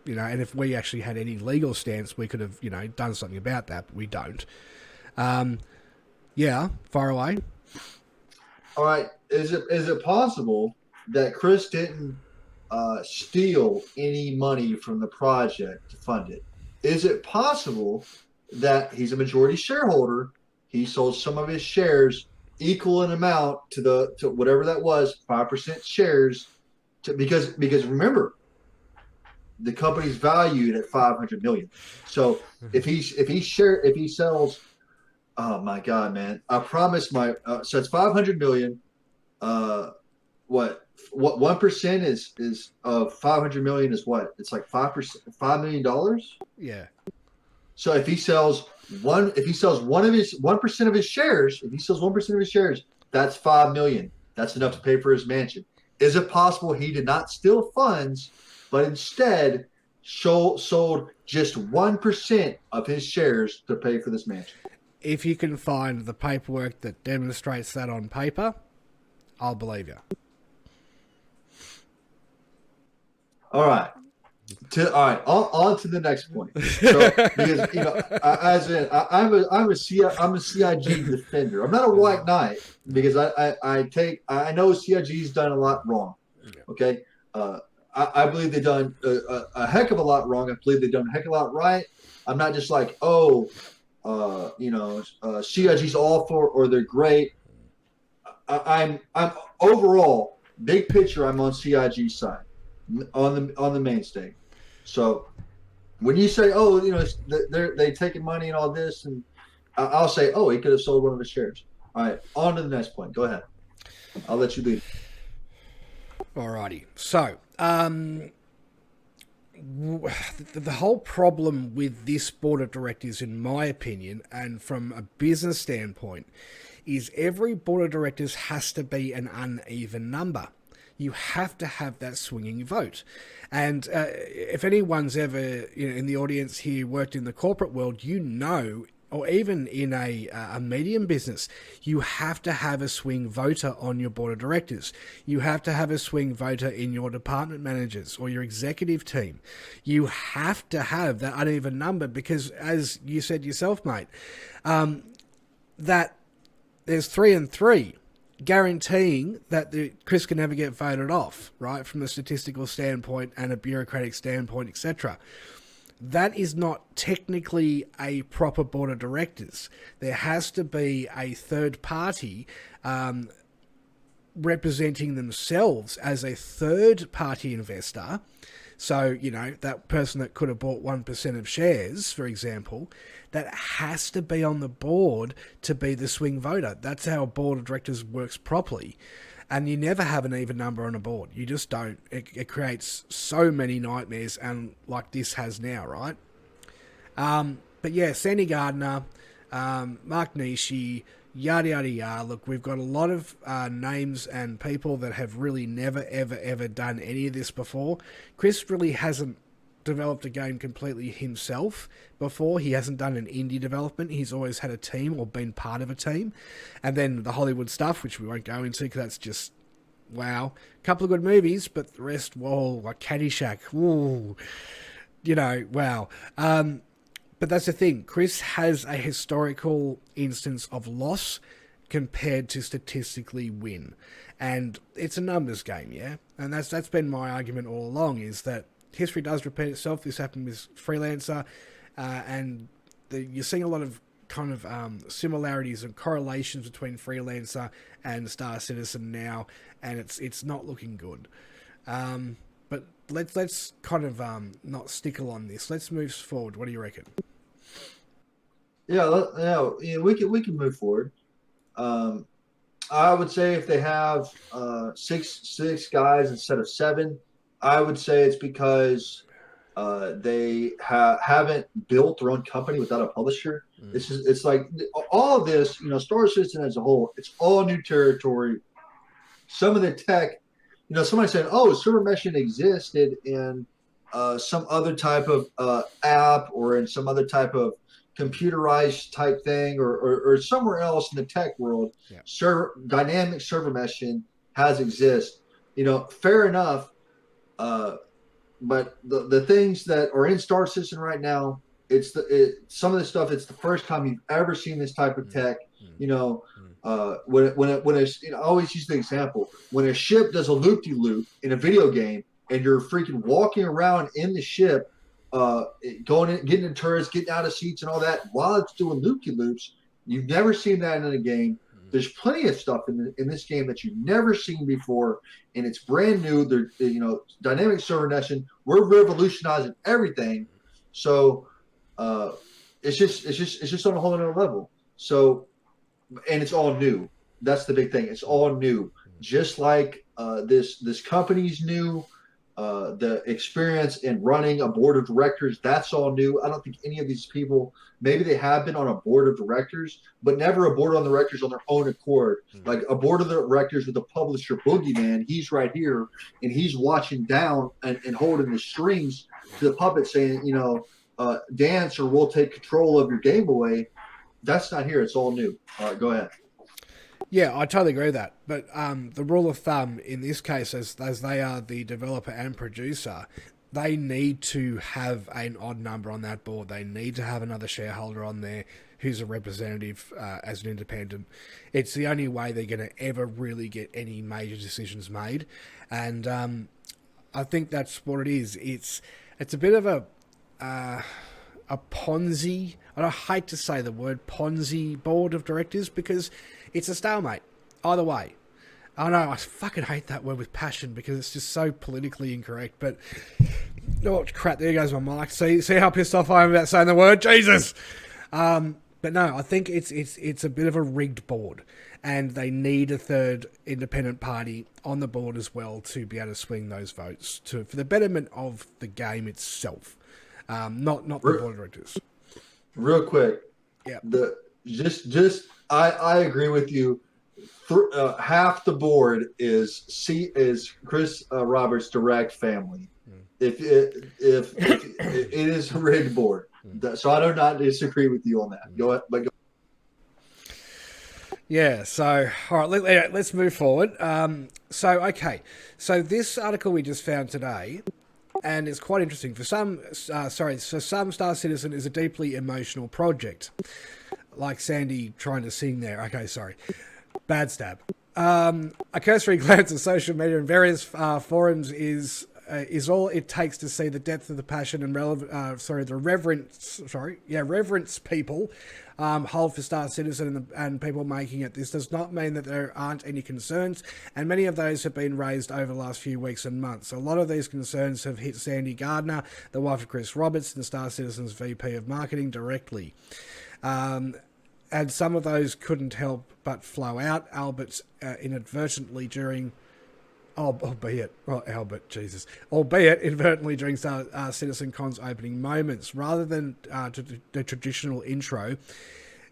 and if we actually had any legal stance, we could have, done something about that, but we don't. Far away. All right. Is it possible that Chris didn't steal any money from the project to fund it? Is it possible that he's a majority shareholder? He sold some of his shares equal in amount to whatever that was, 5% shares. Because remember, the company's valued at $500 million. So if he sells, oh my God, man! I promise so it's $500 million. What 1% is of $500 million is what? It's like 5%, $5 million. Yeah. So if he sells 1% of his shares, that's $5 million. That's enough to pay for his mansion. Is it possible he did not steal funds, but instead sold just 1% of his shares to pay for this mansion. If you can find the paperwork that demonstrates that on paper, I'll believe you. All right. On to the next point. So, because I'm a CIG defender. I'm not a white knight because I know CIG's done a lot wrong. Okay, I believe they've done a heck of a lot wrong. I believe they've done a heck of a lot right. I'm not just like CIG's awful or they're great. I'm overall big picture. I'm on CIG's side. On the mainstay. So when you say, they taking money and all this, and I'll say, he could have sold one of his shares. All right, on to the next point. Go ahead. I'll let you lead. Alrighty. So the whole problem with this board of directors, in my opinion, and from a business standpoint, is every board of directors has to be an uneven number. You have to have that swinging vote. And if anyone's ever in the audience here worked in the corporate world, or even in a medium business, you have to have a swing voter on your board of directors. You have to have a swing voter in your department managers or your executive team. You have to have that uneven number because, as you said yourself, mate, that there's 3 and 3. Guaranteeing that Chris can never get voted off, right, from a statistical standpoint and a bureaucratic standpoint, etc. That is not technically a proper board of directors. There has to be a third party representing themselves as a third party investor. So, that person that could have bought 1% of shares, for example, that has to be on the board to be the swing voter. That's how a board of directors works properly. And you never have an even number on a board. You just don't. It creates so many nightmares, and like this has now, right? But yeah, Sandy Gardner, Mark Nishi, yada, yada, yada. Look, we've got a lot of names and people that have really never, ever, ever done any of this before. Chris really hasn't developed a game completely himself before. He hasn't done an indie development. He's always had a team or been part of a team. And then the Hollywood stuff, which we won't go into because that's just, wow. A couple of good movies, but the rest, whoa, like Caddyshack, whoa. Wow. But that's the thing. Chris has a historical instance of loss compared to statistically win. And it's a numbers game, yeah? And that's been my argument all along, is that history does repeat itself. This happened with Freelancer, and you're seeing a lot of kind of similarities and correlations between Freelancer and Star Citizen now, and it's not looking good. But let's kind of not stickle on this. Let's move forward. What do you reckon? Yeah, we can move forward. I would say if they have six guys instead of 7, I would say it's because they haven't built their own company without a publisher. It's like all of this, Star Citizen as a whole, it's all new territory. Some of the tech, somebody said, server meshing existed in some other type of app or in some other type of computerized type thing or somewhere else in the tech world. Yeah. Dynamic server meshing has exist. Fair enough. But the things that are in Star Citizen right now, some of the stuff, it's the first time you've ever seen this type of tech. When I always use the example, when a ship does a loop-de-loop in a video game and you're freaking walking around in the ship, going in, getting in turrets, getting out of seats and all that while it's doing loop-de-loops, you've never seen that in a game. There's plenty of stuff in this game that you've never seen before, and it's brand new. They're dynamic server meshing. We're revolutionizing everything, so it's just on a whole other level. So, and it's all new. That's the big thing. It's all new. Just like this company's new. the experience in running a board of directors, that's all new. I don't think any of these people, maybe they have been on a board of directors, but never a board of directors on their own accord. Like a board of directors with a publisher, Boogeyman, he's right here and he's watching down and holding the strings to the puppet saying, dance or we'll take control of your game away. That's not here. It's all new. All right, go ahead. Yeah, I totally agree with that. But the rule of thumb in this case, as they are the developer and producer, they need to have an odd number on that board. They need to have another shareholder on there who's a representative as an independent. It's the only way they're going to ever really get any major decisions made. And I think that's what it is. It's a bit of a Ponzi. I hate to say the word Ponzi board of directors because it's a stalemate either way. I know I fucking hate that word with passion because it's just so politically incorrect. But oh crap! There goes my mic. See how pissed off I am about saying the word Jesus. But no, I think it's a bit of a rigged board, and they need a third independent party on the board as well to be able to swing those votes for the betterment of the game itself, not the board of directors. Real quick, yeah. I agree with you. Half the board is Chris Roberts' direct family. If it is a rigged board, so I do not disagree with you on that. Go ahead, but go. Yeah. So all right, let's move forward. So this article we just found today. And it's quite interesting. For some Star Citizen is a deeply emotional project. Like Sandy trying to sing there. Okay, sorry. Bad stab. A cursory glance at social media and various forums is all it takes to see the depth of the passion and reverence people hold for Star Citizen and people making it. This does not mean that there aren't any concerns, and many of those have been raised over the last few weeks and months. A lot of these concerns have hit Sandy Gardner, the wife of Chris Roberts, and Star Citizen's VP of Marketing directly. And some of those couldn't help but flow out. Albert inadvertently during albeit inadvertently during CitizenCon's opening moments. Rather than the traditional intro,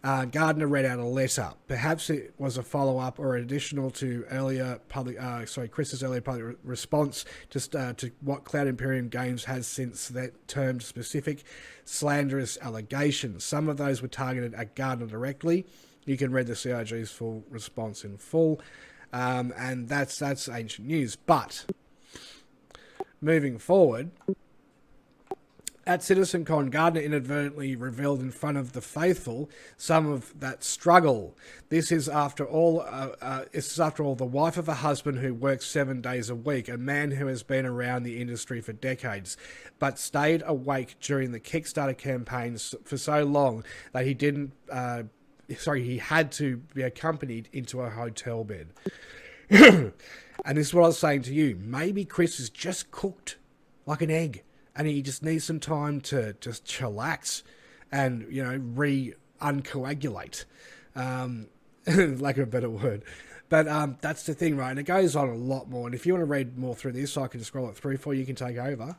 Gardner read out a letter. Perhaps it was a follow-up or additional to Chris's earlier public response to what Cloud Imperium Games has since that termed specific slanderous allegations. Some of those were targeted at Gardner directly. You can read the CIG's full response in full. And that's ancient news. But moving forward, at CitizenCon, Gardner inadvertently revealed in front of the faithful some of that struggle. This is after all the wife of a husband who works 7 days a week, a man who has been around the industry for decades, but stayed awake during the Kickstarter campaigns for so long that he didn't. He had to be accompanied into a hotel bed. And this is what I was saying to you. Maybe Chris is just cooked like an egg and he just needs some time to just chillax and, uncoagulate. Lack of a better word. But that's the thing, right? And it goes on a lot more. And if you want to read more through this, I can scroll it through for you. You can take over.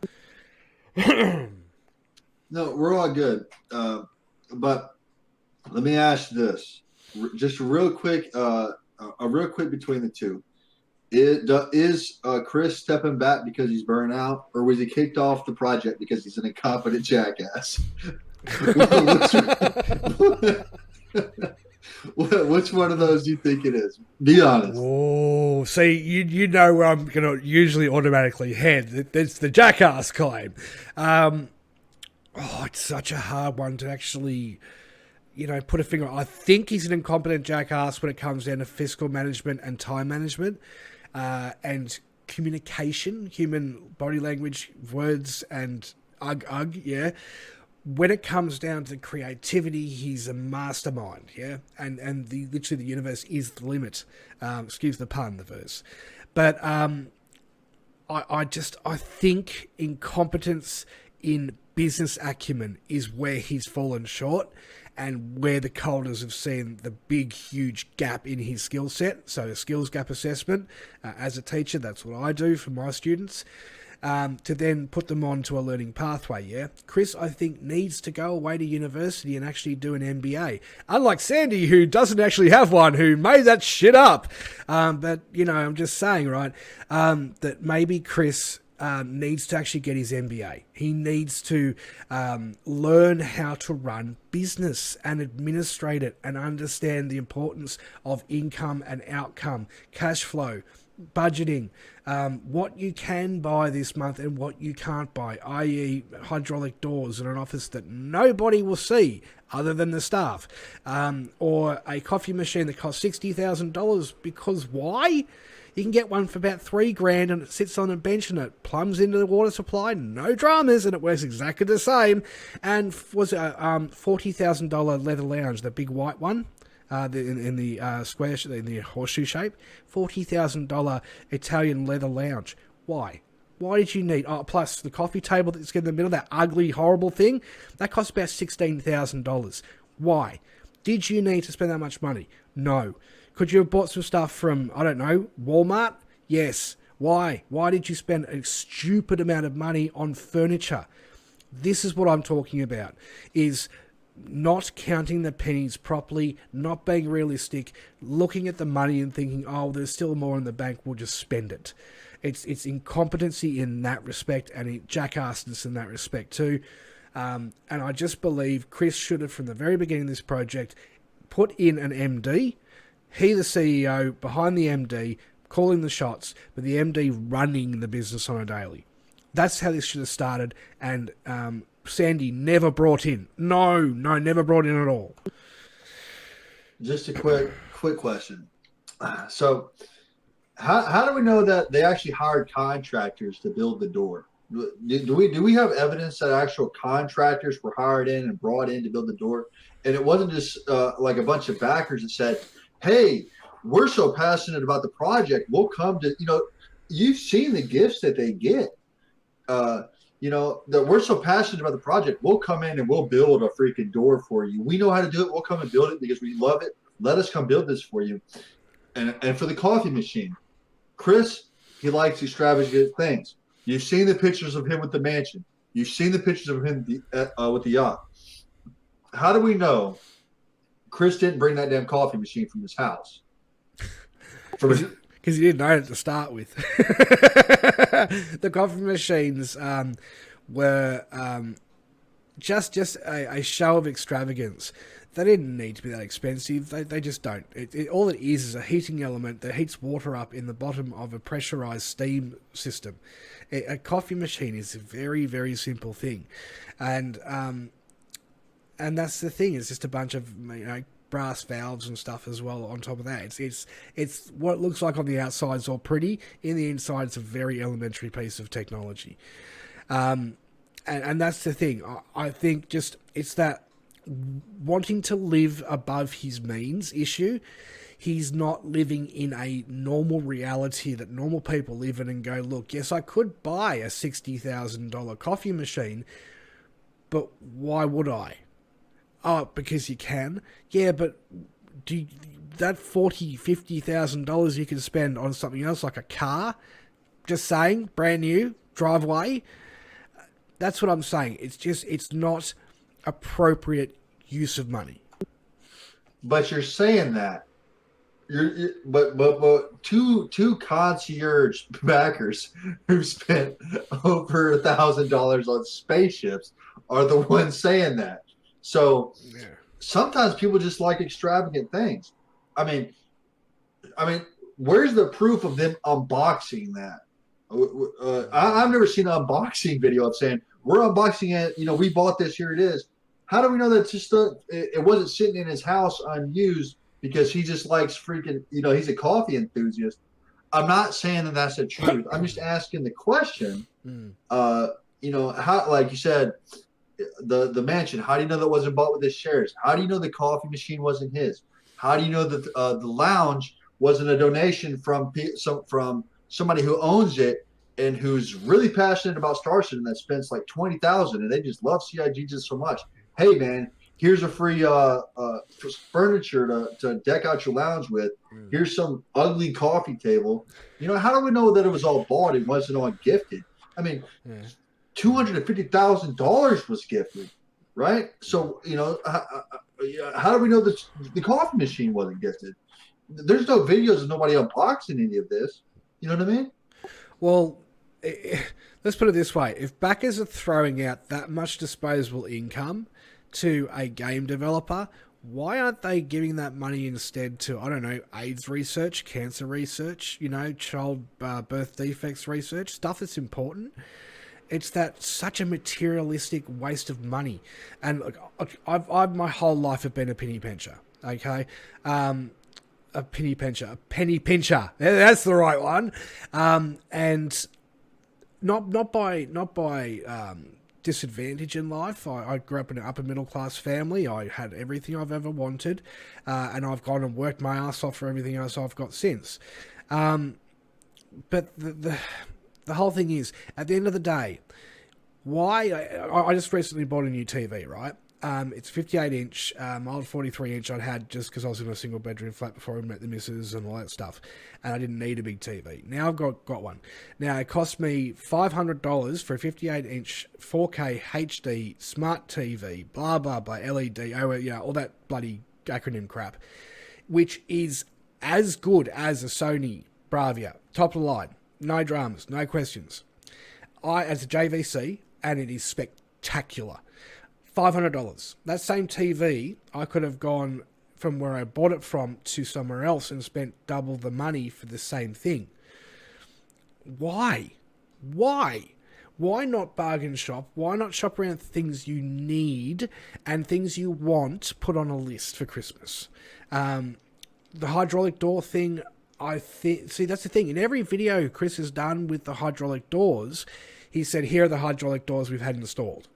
No, we're all good. But let me ask this, just real quick, between the two. Is Chris stepping back because he's burnt out, or was he kicked off the project because he's an incompetent jackass? Which one of those do you think it is? Be honest. Oh, see, you know where I'm going to usually automatically head. It's the jackass claim. It's such a hard one to actually... put a finger on. I think he's an incompetent jackass when it comes down to fiscal management and time management and communication, human body language, words, and yeah. When it comes down to creativity, he's a mastermind, yeah? And literally the universe is the limit. Excuse the pun, the verse. But I think incompetence in business acumen is where he's fallen short, and where the Colders have seen the big, huge gap in his skill set. So a skills gap assessment. As a teacher, that's what I do for my students. to then put them onto a learning pathway, yeah? Chris, I think, needs to go away to university and actually do an MBA. Unlike Sandy, who doesn't actually have one, who made that shit up. But, you know, I'm just saying, right, that maybe Chris needs to actually get his MBA. He needs to learn how to run business and administrate it and understand the importance of income and outcome, cash flow, budgeting, what you can buy this month and what you can't buy, i.e. hydraulic doors in an office that nobody will see other than the staff, or a coffee machine that costs $60,000 because why? You can get one for about $3,000 and it sits on a bench and it plumbs into the water supply, no dramas, and it works exactly the same. And was a $40,000 leather lounge, the big white one, in the square, in the horseshoe shape, $40,000 Italian leather lounge. Why? Why did you need? Oh, plus the coffee table that's in the middle, that ugly, horrible thing, that costs about $16,000. Why? Did you need to spend that much money? No. Could you have bought some stuff from, I don't know, Walmart? Yes. Why? Why did you spend a stupid amount of money on furniture? This is what I'm talking about, is not counting the pennies properly, not being realistic, looking at the money and thinking, oh, there's still more in the bank, we'll just spend it. It's incompetency in that respect and jackassness in that respect too. And I just believe Chris should have, from the very beginning of this project, put in an MD, he the CEO, behind the MD, calling the shots, but the MD running the business on a daily. That's how this should have started, and Sandy never brought in. No, never brought in at all. Just a quick question. So, how do we know that they actually hired contractors to build the door? Do we have evidence that actual contractors were hired in and brought in to build the door? And it wasn't just like a bunch of backers that said, hey, we're so passionate about the project, we'll come to, you've seen the gifts that they get. That we're so passionate about the project, we'll come in and we'll build a freaking door for you. We know how to do it. We'll come and build it because we love it. Let us come build this for you. And for the coffee machine, Chris, he likes extravagant things. You've seen the pictures of him with the mansion. You've seen the pictures of him with the yacht. How do we know Chris didn't bring that damn coffee machine from his house? Because he didn't know it to start with. The coffee machines were just a show of extravagance. They didn't need to be that expensive. They just don't. All it is a heating element that heats water up in the bottom of a pressurized steam system. A coffee machine is a very, very simple thing. And that's the thing. It's just a bunch of brass valves and stuff as well on top of that. It's what it looks like on the outside is all pretty. In the inside, it's a very elementary piece of technology. And that's the thing. I think just it's that wanting to live above his means issue. He's not living in a normal reality that normal people live in and go, look, yes, I could buy a $60,000 coffee machine, but why would I? Oh, because you can. Yeah, but that $40,000, $50,000 you can spend on something else like a car, just saying, brand new, drive away. That's what I'm saying. It's not appropriate use of money. But you're saying that. But two concierge backers who spent over $1,000 on spaceships are the ones saying that. So sometimes people just like extravagant things. I mean, where's the proof of them unboxing that? I've never seen an unboxing video of saying we're unboxing it. We bought this. Here it is. How do we know that it wasn't sitting in his house unused because he just likes freaking, he's a coffee enthusiast? I'm not saying that that's the truth. I'm just asking the question. How, like you said, the mansion, how do you know that wasn't bought with his shares? How do you know the coffee machine wasn't his? How do you know that the lounge wasn't a donation from somebody who owns it and who's really passionate about Star Citizen that spends like $20,000 and they just love CIG just so much? Hey man, here's a free furniture to deck out your lounge with. Here's some ugly coffee table. How do we know that it was all bought and wasn't all gifted? I mean, Yeah. $250,000 was gifted, right? So how do we know the coffee machine wasn't gifted? There's no videos of nobody unboxing any of this. You know what I mean? Well, let's put it this way: if backers are throwing out that much disposable income to a game developer, why aren't they giving that money instead to, I don't know, AIDS research, cancer research, child birth defects research, stuff that's important? It's that such a materialistic waste of money. And look, I've my whole life have been a penny pincher. Okay, a penny pincher. That's the right one. And not by disadvantage in life. I grew up in an upper middle class family. I had everything I've ever wanted, and I've gone and worked my ass off for everything else I've got since. But the whole thing is, at the end of the day, why I just recently bought a new TV, right? It's 58 inch. My old 43 inch I'd had just because I was in a single bedroom flat before I met the missus and all that stuff, and I didn't need a big TV. Now I've got one. Now it cost me $500 for a 58 inch 4K HD smart TV, blah blah blah, LED, all that bloody acronym crap, which is as good as a Sony Bravia, top of the line, no dramas, no questions. As a JVC, and it is spectacular. $500. That same TV, I could have gone from where I bought it from to somewhere else and spent double the money for the same thing. Why? Why not bargain shop? Why not shop around things you need and things you want put on a list for Christmas? The hydraulic door thing, see, that's the thing. In every video Chris has done with the hydraulic doors, he said, here are the hydraulic doors we've had installed.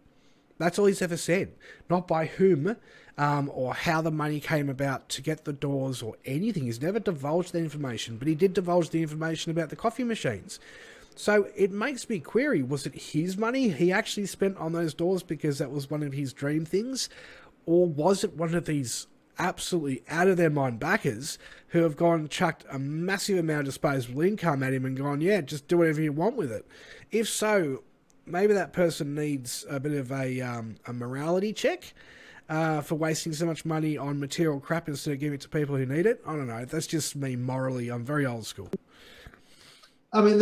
That's all he's ever said. Not by whom or how the money came about to get the doors or anything. He's never divulged that information, but he did divulge the information about the coffee machines. So it makes me query, was it his money he actually spent on those doors because that was one of his dream things? Or was it one of these absolutely out of their mind backers who have gone and chucked a massive amount of disposable income at him and gone, yeah, just do whatever you want with it? If so, maybe that person needs a bit of a morality check for wasting so much money on material crap instead of giving it to people who need it. I don't know. That's just me morally. I'm very old school. I mean,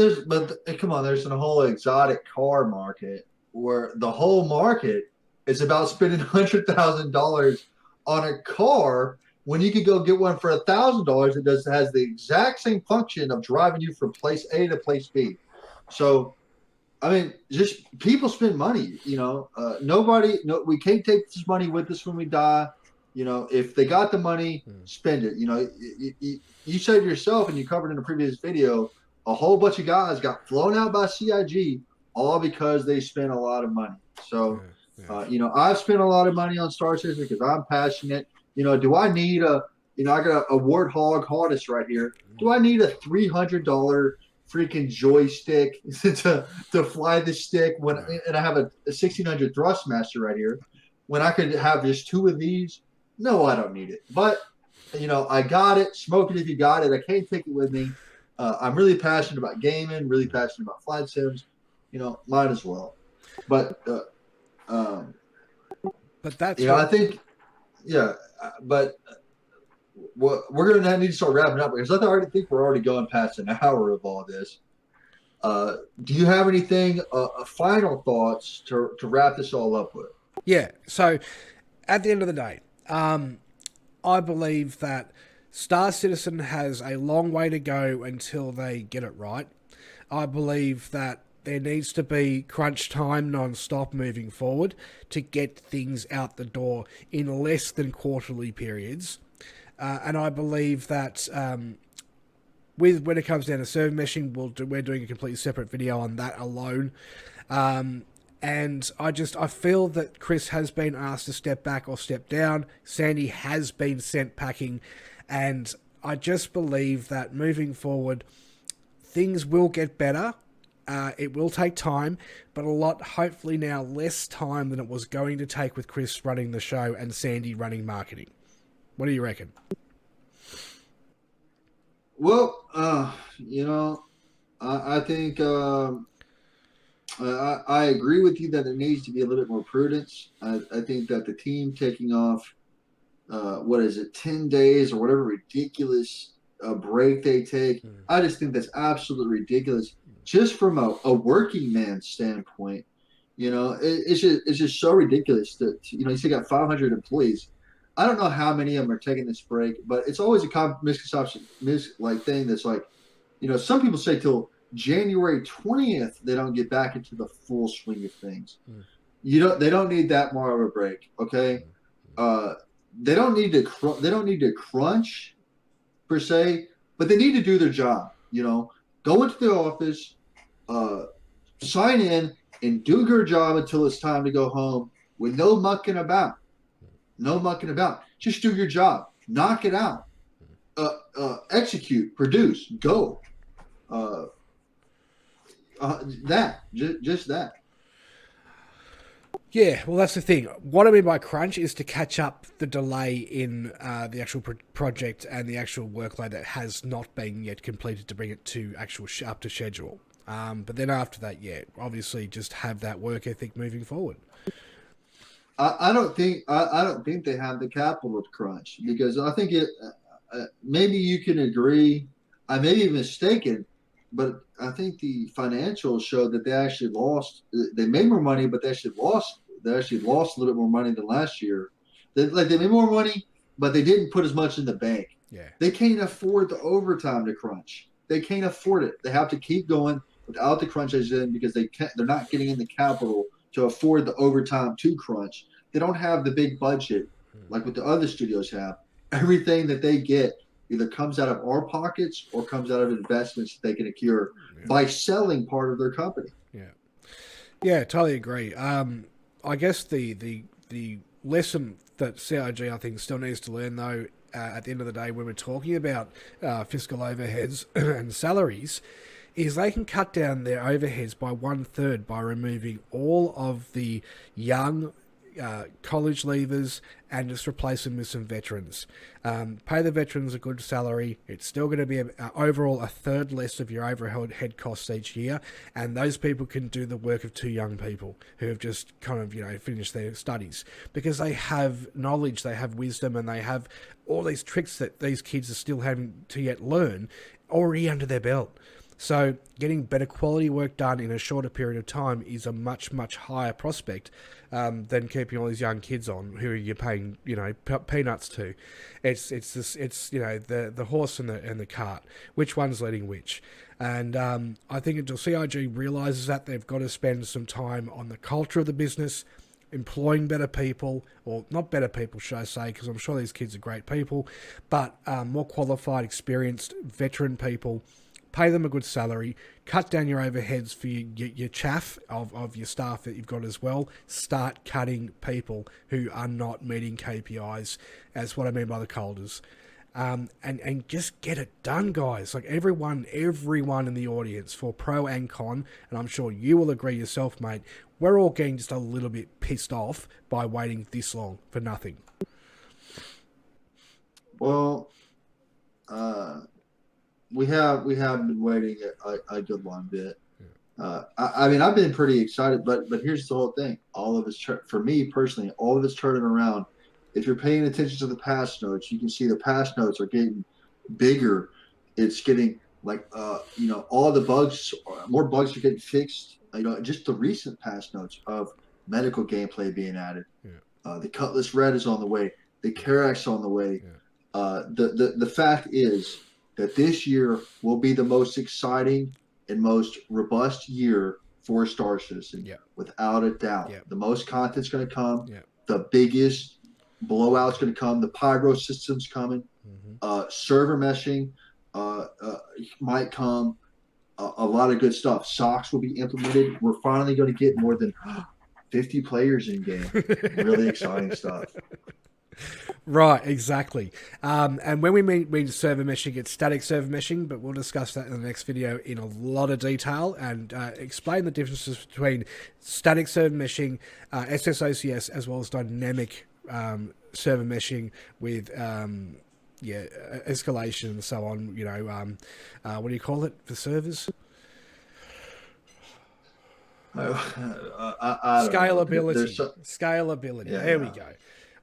come on, there's a whole exotic car market where the whole market is about spending $100,000 on a car when you could go get one for $1,000 that has the exact same function of driving you from place A to place B. So, I mean, just people spend money, we can't take this money with us when we die. If they got the money, spend it. You said yourself, and you covered in a previous video, a whole bunch of guys got flown out by CIG all because they spent a lot of money. So, I've spent a lot of money on Star Citizen because I'm passionate. Do I need I got a Warthog Hardest right here. Do I need a $300 freaking joystick to fly the stick and I have a 1600 Thrustmaster right here when I could have just two of these? No, I don't need it. But I got it. Smoke it if you got it. I can't take it with me. I'm really passionate about gaming, really passionate about flight sims. Might as well. But that's I think but we're going to need to start wrapping up because I already think we're already going past an hour of all this. Do you have anything, final thoughts to wrap this all up with? Yeah. So at the end of the day, I believe that Star Citizen has a long way to go until they get it right. I believe that there needs to be crunch time non-stop moving forward to get things out the door in less than quarterly periods. And I believe that when it comes down to server meshing, we're doing a completely separate video on that alone. And I feel that Chris has been asked to step back or step down. Sandy has been sent packing. And I just believe that moving forward, things will get better. It will take time, but hopefully now less time than it was going to take with Chris running the show and Sandy running marketing. What do you reckon? Well, I think I agree with you that there needs to be a little bit more prudence. I think that the team taking off, what is it, 10 days or whatever ridiculous break they take, I just think that's absolutely ridiculous. Just from a working man standpoint, it's just so ridiculous that, you still got 500 employees. I don't know how many of them are taking this break, but it's always a misconception, thing that's like, some people say till January 20th they don't get back into the full swing of things. They don't need that more of a break, okay? Uh, they don't need to crunch per se, but they need to do their job. Go into the office, uh, sign in, and do your job until it's time to go home with no mucking about. No mucking about. Just do your job. Knock it out. Execute. Produce. Go. Uh, just that. Yeah, well, that's the thing. What I mean by crunch is to catch up the delay in the actual project and the actual workload that has not been yet completed to bring it to actual up to schedule. But then after that, yeah, obviously just have that work ethic moving forward. I don't think they have the capital to crunch, because I think maybe you can agree. I may be mistaken, but I think the financials show that they actually lost. They made more money, but they actually lost. They actually lost a little bit more money than last year. They made more money, but they didn't put as much in the bank. Yeah, they can't afford the overtime to crunch. They can't afford it. They have to keep going without the crunches in, because they're not getting in the capital to afford the overtime to crunch. They don't have the big budget like what the other studios have. Everything that they get either comes out of our pockets or comes out of investments that they can accrue by selling part of their company. Yeah, totally agree. I guess the lesson that CIG I think still needs to learn, though, at the end of the day, when we're talking about fiscal overheads and salaries, is they can cut down their overheads by 1/3 by removing all of the young college leavers and just replace them with some veterans. Pay the veterans a good salary. It's still going to be overall 1/3 less of your overhead costs each year, and those people can do the work of two young people who have just kind of finished their studies, because they have knowledge, they have wisdom, and they have all these tricks that these kids are still having to yet learn already under their belt. So getting better quality work done in a shorter period of time is a much, much higher prospect than keeping all these young kids on who you're paying, peanuts to. It's the horse and the cart. Which one's leading which? And I think until CIG realises that, they've got to spend some time on the culture of the business, employing better people, or not better people, should I say, because I'm sure these kids are great people, but more qualified, experienced, veteran people. Pay them a good salary, cut down your overheads for your chaff of your staff that you've got as well. Start cutting people who are not meeting KPIs, as what I mean by the colders. And just get it done, guys. Like everyone in the audience, for pro and con, and I'm sure you will agree yourself, mate, we're all getting just a little bit pissed off by waiting this long for nothing. Well, we have been waiting a good long bit. I mean, I've been pretty excited, but here's the whole thing. All of it's, for me personally, all of it's turning around. If you're paying attention to the patch notes, you can see the patch notes are getting bigger. It's getting like, all the bugs, more bugs are getting fixed. Just the recent patch notes of medical gameplay being added. The Cutlass Red is on the way. The Karax on the way. The fact is that this year will be the most exciting and most robust year for Star Citizen, without a doubt. The most content's going to come. The biggest blowout's going to come. The pyro system's coming. Server meshing might come. A lot of good stuff. Socks will be implemented. We're finally going to get more than 50 players in game. Really exciting stuff. Right, exactly. And when we mean server meshing, it's static server meshing, but we'll discuss that in the next video in a lot of detail and explain the differences between static server meshing, SSOCS, as well as dynamic server meshing with escalation and so on. What do you call it for servers? I don't know. Scalability. Yeah, There we yeah. go.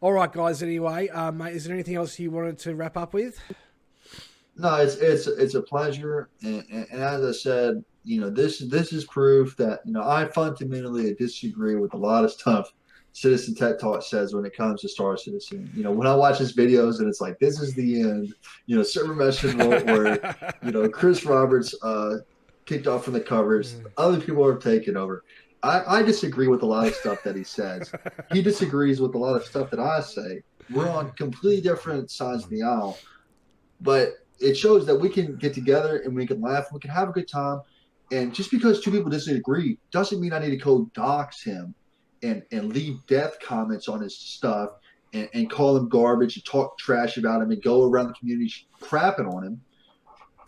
All right, guys. Anyway, mate, is there anything else you wanted to wrap up with? No, it's a pleasure, and as I said, this is proof that I fundamentally disagree with a lot of stuff Citizen Tech Talk says when it comes to Star Citizen. When I watch his videos and it's like this is the end, server mesh enrolled where Chris Roberts kicked off from the covers, other people are taking over. I disagree with a lot of stuff that he says. He disagrees with a lot of stuff that I say. We're on completely different sides of the aisle, but it shows that we can get together and we can laugh, we can have a good time. And just because two people disagree doesn't mean I need to go dox him and leave death comments on his stuff and call him garbage and talk trash about him and go around the community crapping on him.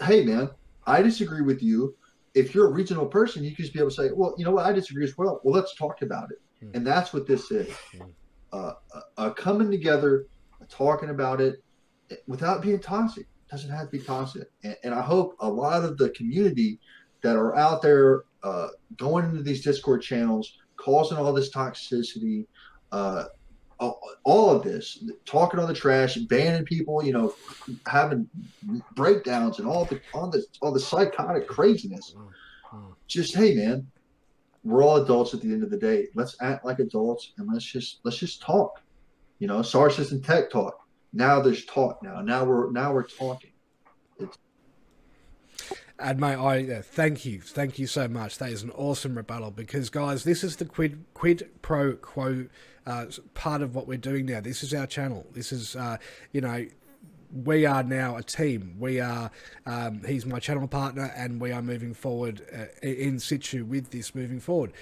Hey, man, I disagree with you. If you're a reasonable person, you can just be able to say, well, you know what, I disagree as well. Well, let's talk about it. And that's what this is. Coming together, talking about it without being toxic. Doesn't have to be toxic. And I hope a lot of the community that are out there going into these Discord channels, causing all this toxicity, all of this, talking on the trash, banning people, having breakdowns and all the psychotic craziness. Just, hey, man, we're all adults at the end of the day. Let's act like adults and let's just talk. Star System Tech Talk. Now there's talk. Now we're talking. And mate, thank you so much. That is an awesome rebuttal because, guys, this is the quid pro quo part of what we're doing now. This is our channel. This is we are now a team. We are he's my channel partner, and we are moving forward in situ with this moving forward.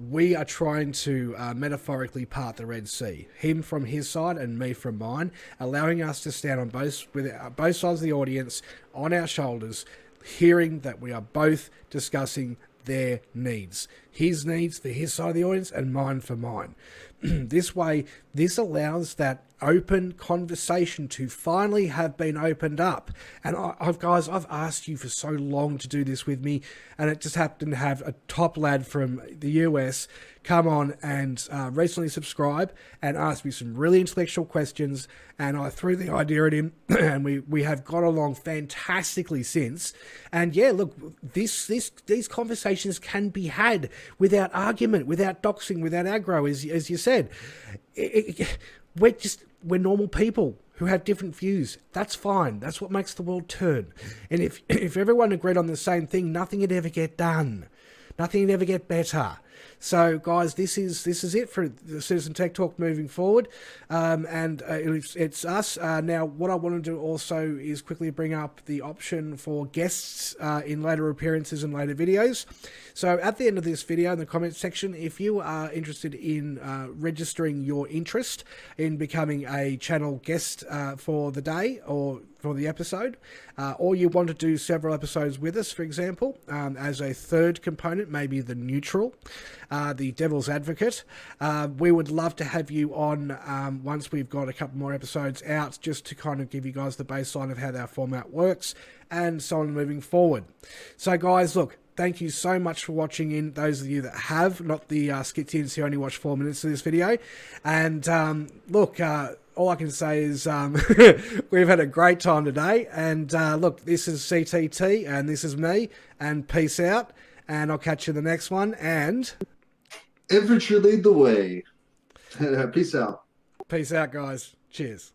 We are trying to metaphorically part the Red Sea, him from his side and me from mine, allowing us to stand on both sides of the audience on our shoulders, hearing that we are both discussing their needs. His needs for his side of the audience and mine for mine. This way, this allows that open conversation to finally have been opened up. And I've asked you for so long to do this with me, and it just happened to have a top lad from the US come on and recently subscribe and ask me some really intellectual questions, and I threw the idea at him, and we have got along fantastically since. And yeah, look, these conversations can be had without argument, without doxing, without aggro, as you said. We're normal people who have different views. That's fine. That's what makes the world turn. And if everyone agreed on the same thing, nothing would ever get done. Nothing would ever get better. So, guys, this is it for the Citizen Tech Talk moving forward, and it's us. Now, what I want to do also is quickly bring up the option for guests in later appearances and later videos. So, at the end of this video, in the comments section, if you are interested in registering your interest in becoming a channel guest for the day or for the episode, or you want to do several episodes with us, for example, as a third component, maybe the neutral, the devil's advocate, we would love to have you on once we've got a couple more episodes out, just to kind of give you guys the baseline of how our format works and so on moving forward. So, guys, look, thank you so much for watching in, those of you that have, not the skitians who only watch 4 minutes of this video. And look, all I can say is we've had a great time today. And look, this is CTT, and this is me, and peace out. And I'll catch you in the next one. And Infantry lead the way. Peace out. Peace out, guys. Cheers.